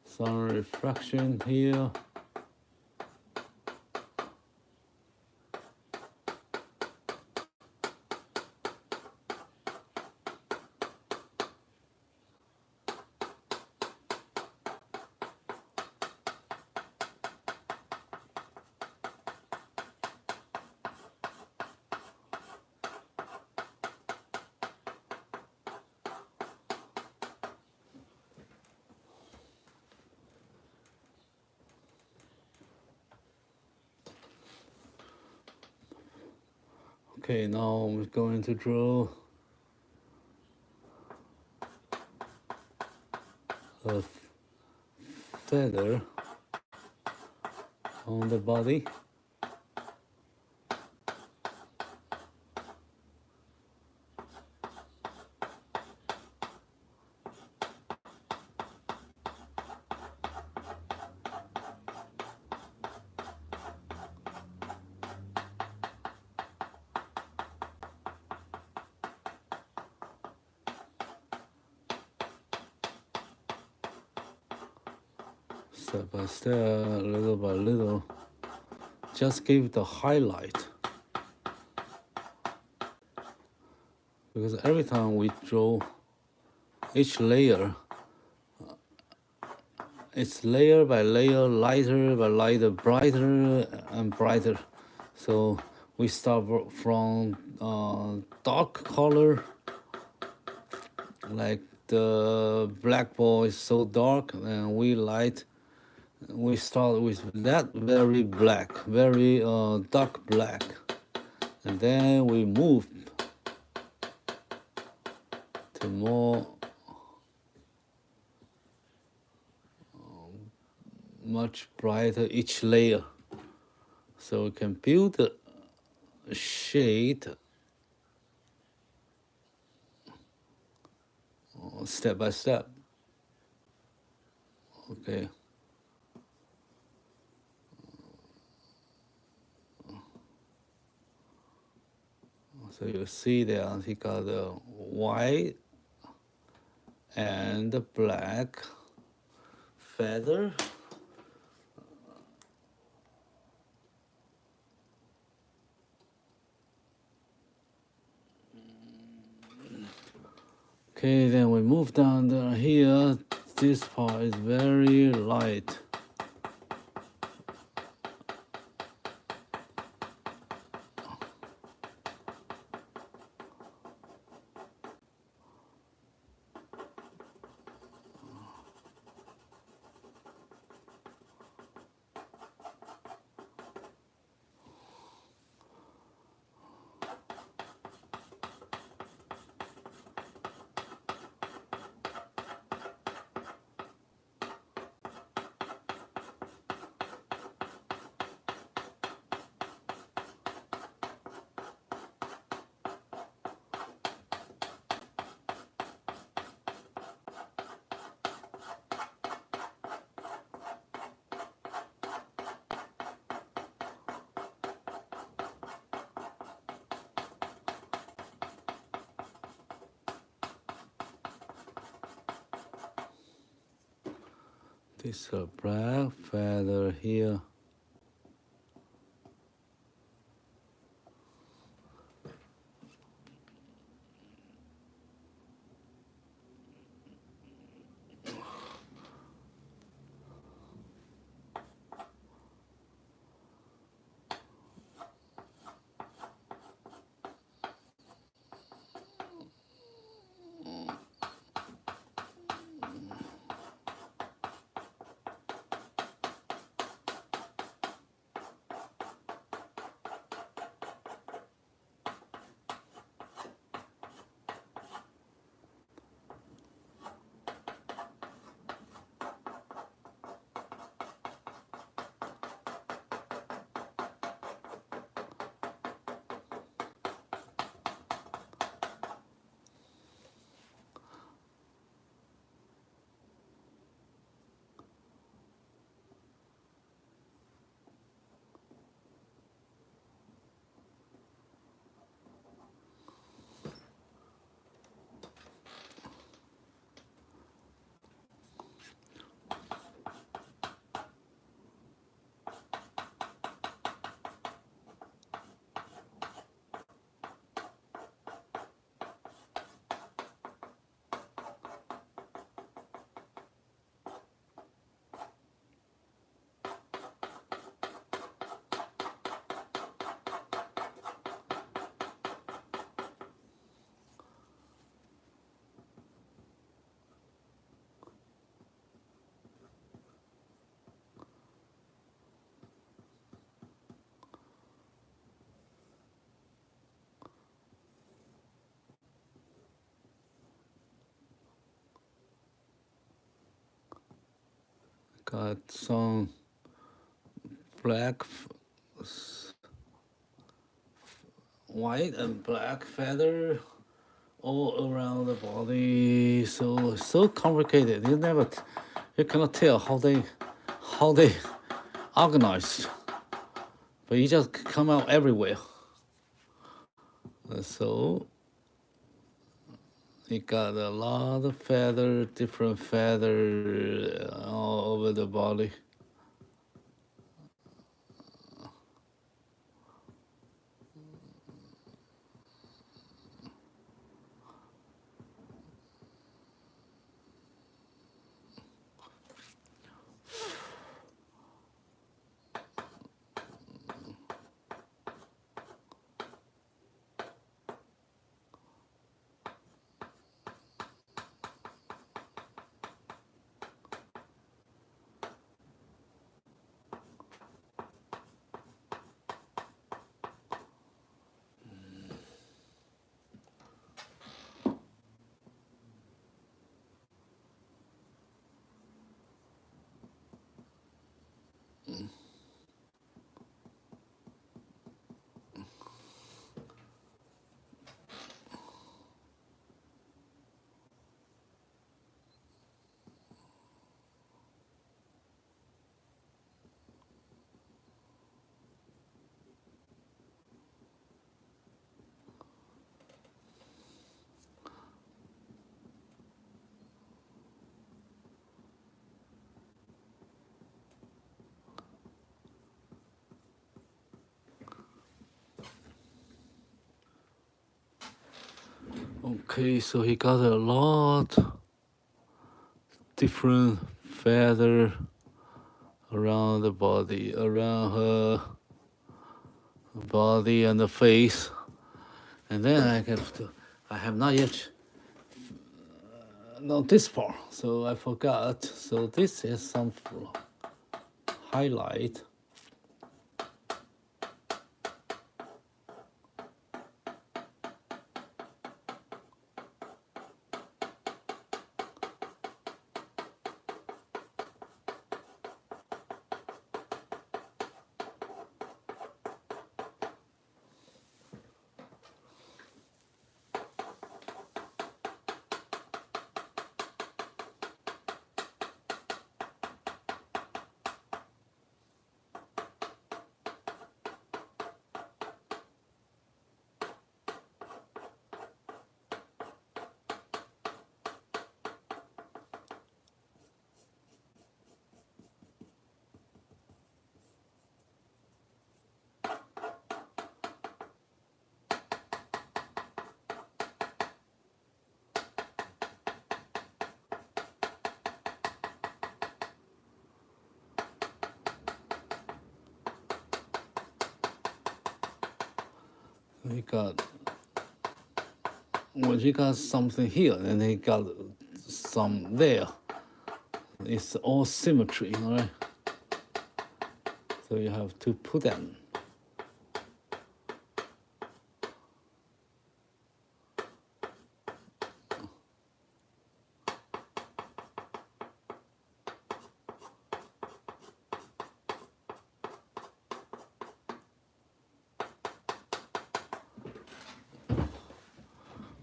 some reflection here. Okay, now I'm going to draw a feather on the body. Step by step, little by little, just give the highlight. Because every time we draw each layer, it's layer by layer, lighter by lighter, brighter and brighter. So we start from dark color, like the blackboard is so dark, and we start with that very black, very dark black, and then we move to more much brighter each layer, so we can build a shade step by step. Okay. So you see there, he got the white and the black feather. Okay, then we move down here. This part is very light. This black feather here. got some black, white and black feather all around the body. So complicated. You cannot tell how they organized, but it just come out everywhere. So it got a lot of feather, different feather all over the body. Okay, so he got a lot different feather around the body, around her body and the face. And then I have not yet not this part, so I forgot. So this is some highlight. He got, well, he got something here, and he got some there. It's all symmetry, all right? So you have to put them.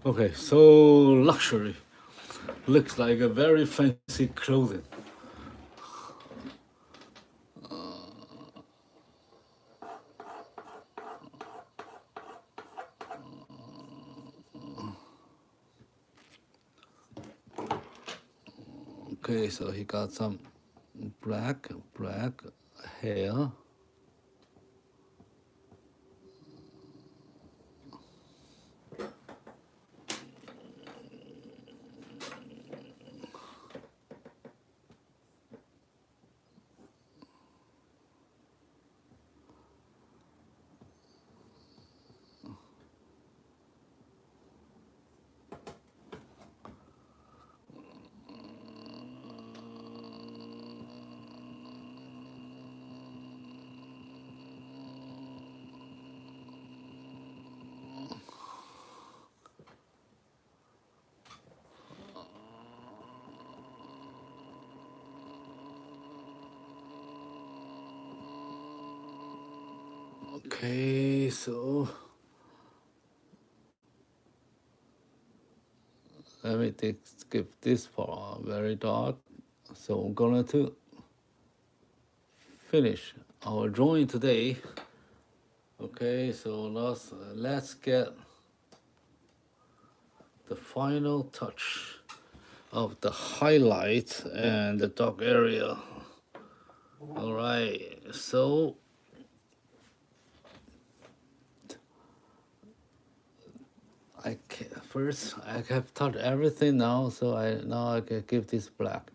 Okay, so luxury looks like a very fancy clothing. Okay, so he got some black hair. Okay, so let me skip this part, very dark. So I'm going to finish our drawing today. Okay, so let's get the final touch of the highlight and the dark area. All right, so first I have touched everything now, so I can give this black,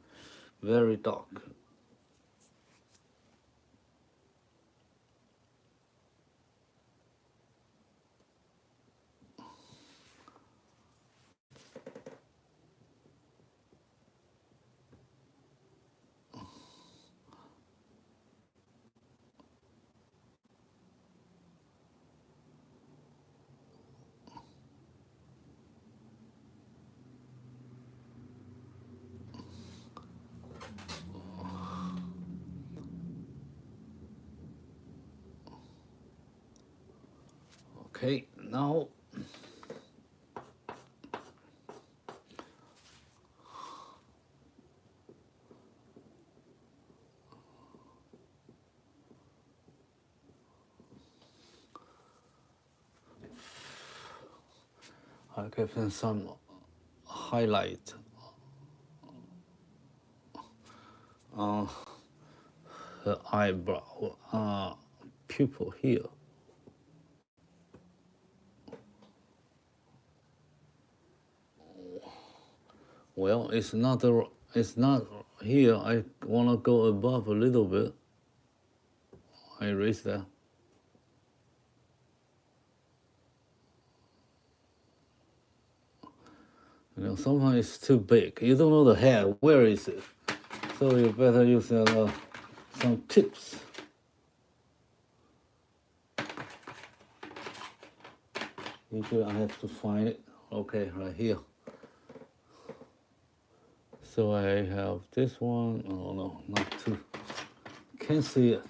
very dark. Okay, now I give them some highlight on her eyebrow, pupil here. Well, it's not here. I want to go above a little bit. I erase that. You know, sometimes it's too big. You don't know the head. Where is it? So you better use some tips. Usually I have to find it. Okay, right here. So I have this one. Oh no, not two. Can't see it.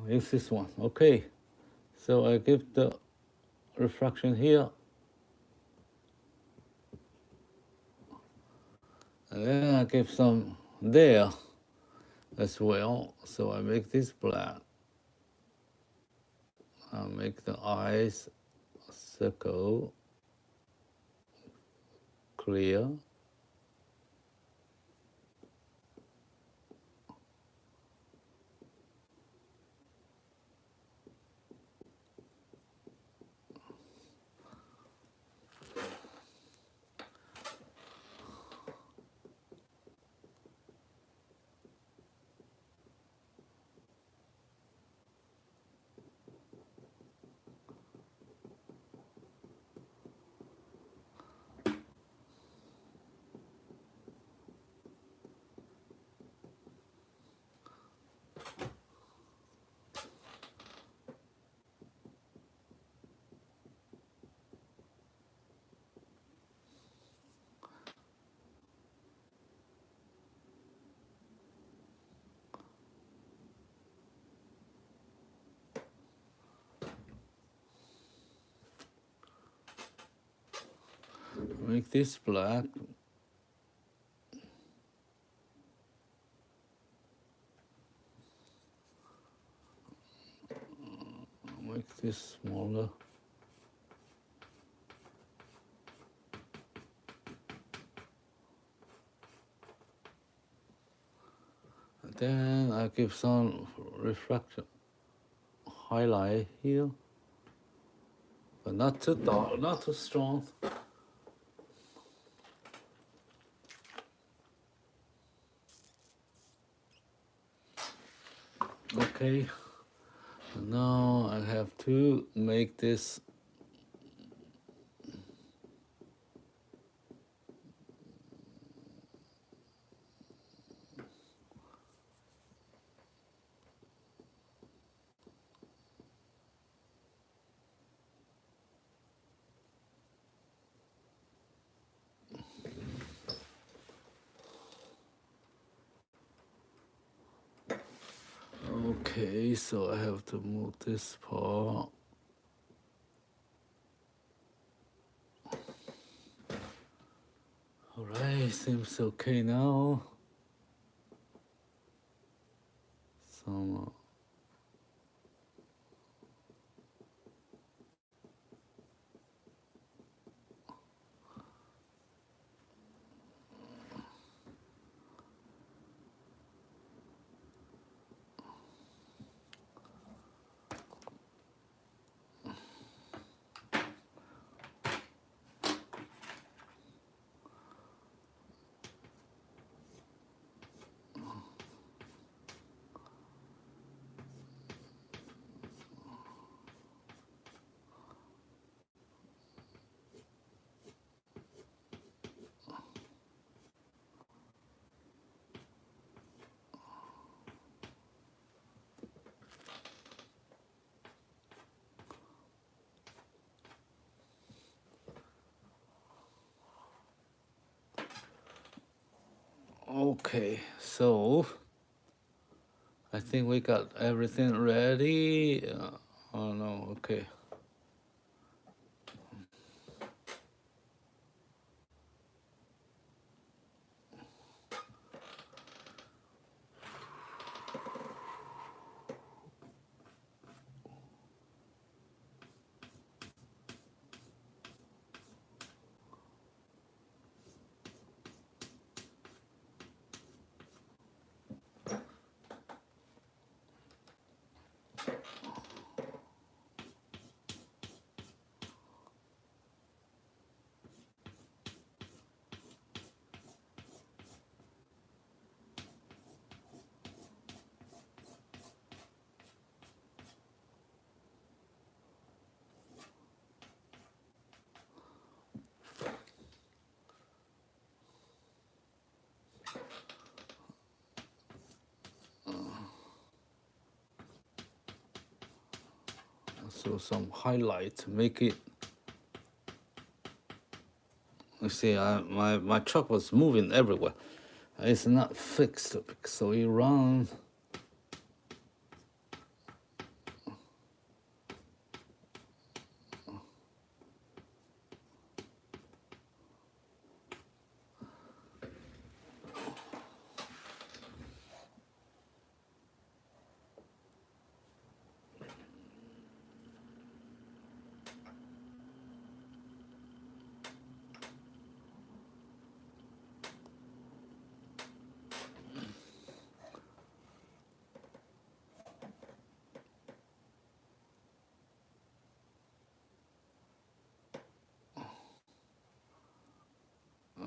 Use this one. Okay. So I give the refraction here. And then I give some there as well. So I make this black. I make the eyes circle clear. Make this black. Make this smaller. And then I give some refraction highlight here, but not too dark, not too strong. Okay, now I have to make this Okay, so I have to move this part. All right, seems okay now. Some okay, so I think we got everything ready. Oh no, okay. So some highlight, make it. You see, my truck was moving everywhere. It's not fixed, so it runs.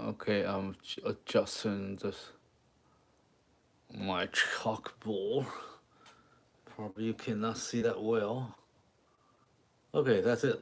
Okay, I'm adjusting my chalkboard. Probably you cannot see that well. Okay, that's it.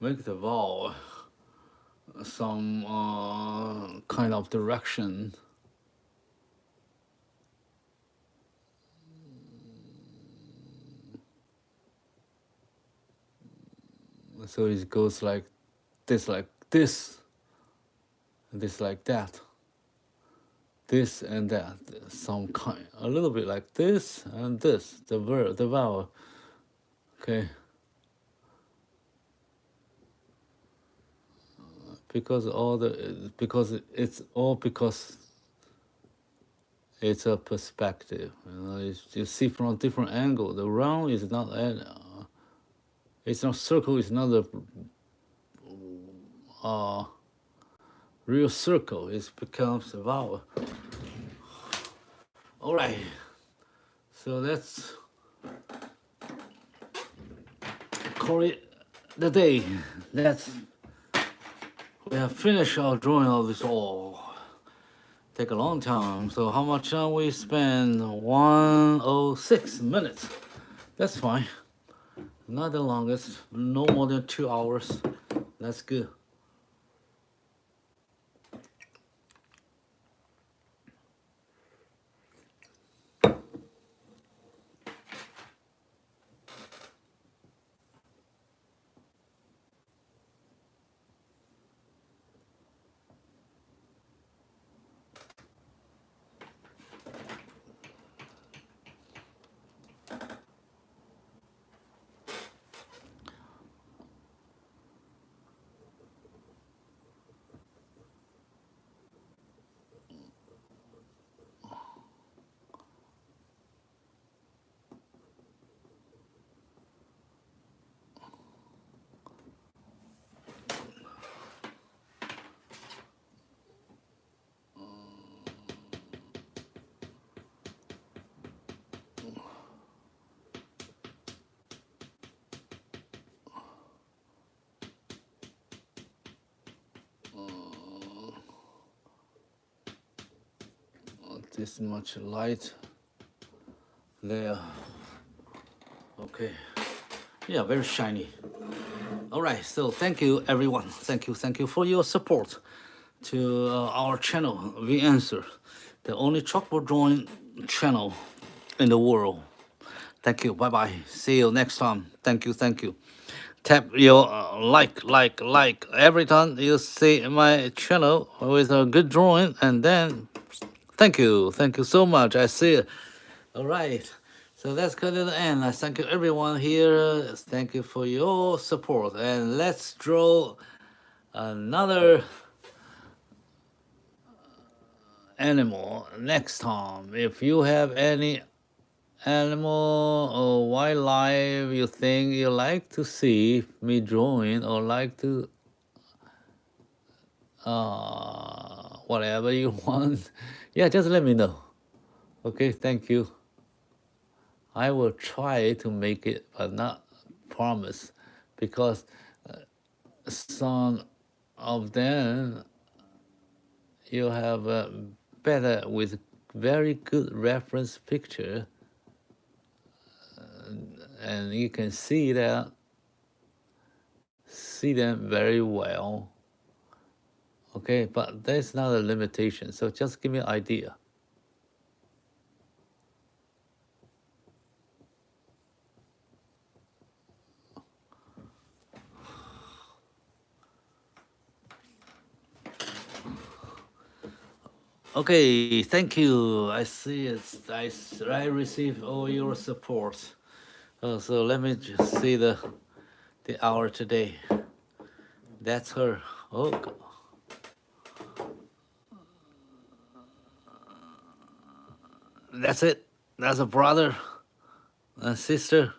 Make the ball some kind of direction. So it goes like this, this like that, this and that, some kind, a little bit like this and this, the vowel, okay. Because it's a perspective. You see from a different angle. The round is not it's not circle. It's not a real circle. It becomes a vowel. All right. So let's call it the day. We have finished our drawing of this all. Take a long time. So how much time we spend? 106 minutes. That's fine. Not the longest. No more than 2 hours. That's good. This much light there. Okay. Yeah, very shiny. All right. So thank you, everyone. Thank you for your support to our channel. We Answer, the only chalkboard drawing channel in the world. Thank you. Bye bye. See you next time. Thank you. Tap your like every time you see my channel with a good drawing, and then thank you so much. I see it. All right. So that's good to the end. I thank you everyone here. Thank you for your support. And let's draw another animal next time. If you have any animal or wildlife you think you like to see me drawing, or like to whatever you want, yeah, just let me know. Okay, thank you. I will try to make it, but not promise, because some of them you have better with very good reference picture, and you can see them very well. Okay, but that's not a limitation. So just give me an idea. Okay, thank you. I see it. I receive all your support. So let me just see the hour today. That's her. Oh, that's it. That's a brother and sister.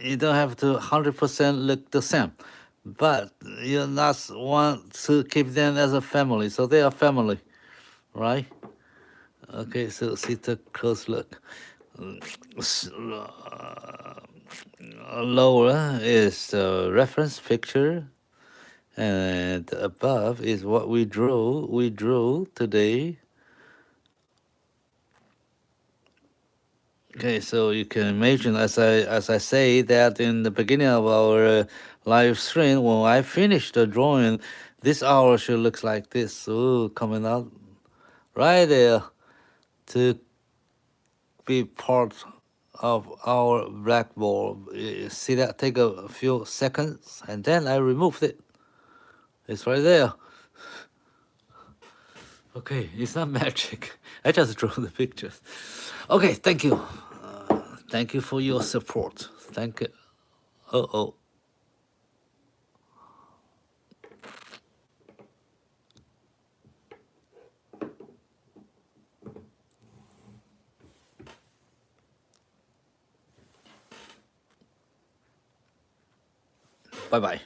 You don't have to 100% look the same, but you not want to keep them as a family. So they are family, right? Okay, so see the close look. Lower is the reference picture, and above is what we drew today. Okay, so you can imagine, as I say that in the beginning of our live stream, when I finish the drawing, this hour should look like this. Ooh, coming out right there to be part of our blackboard. You see that? Take a few seconds, and then I removed it. It's right there. Okay, it's not magic. I just drew the pictures. Okay, thank you. Thank you for your support. Thank you. Oh. Bye bye.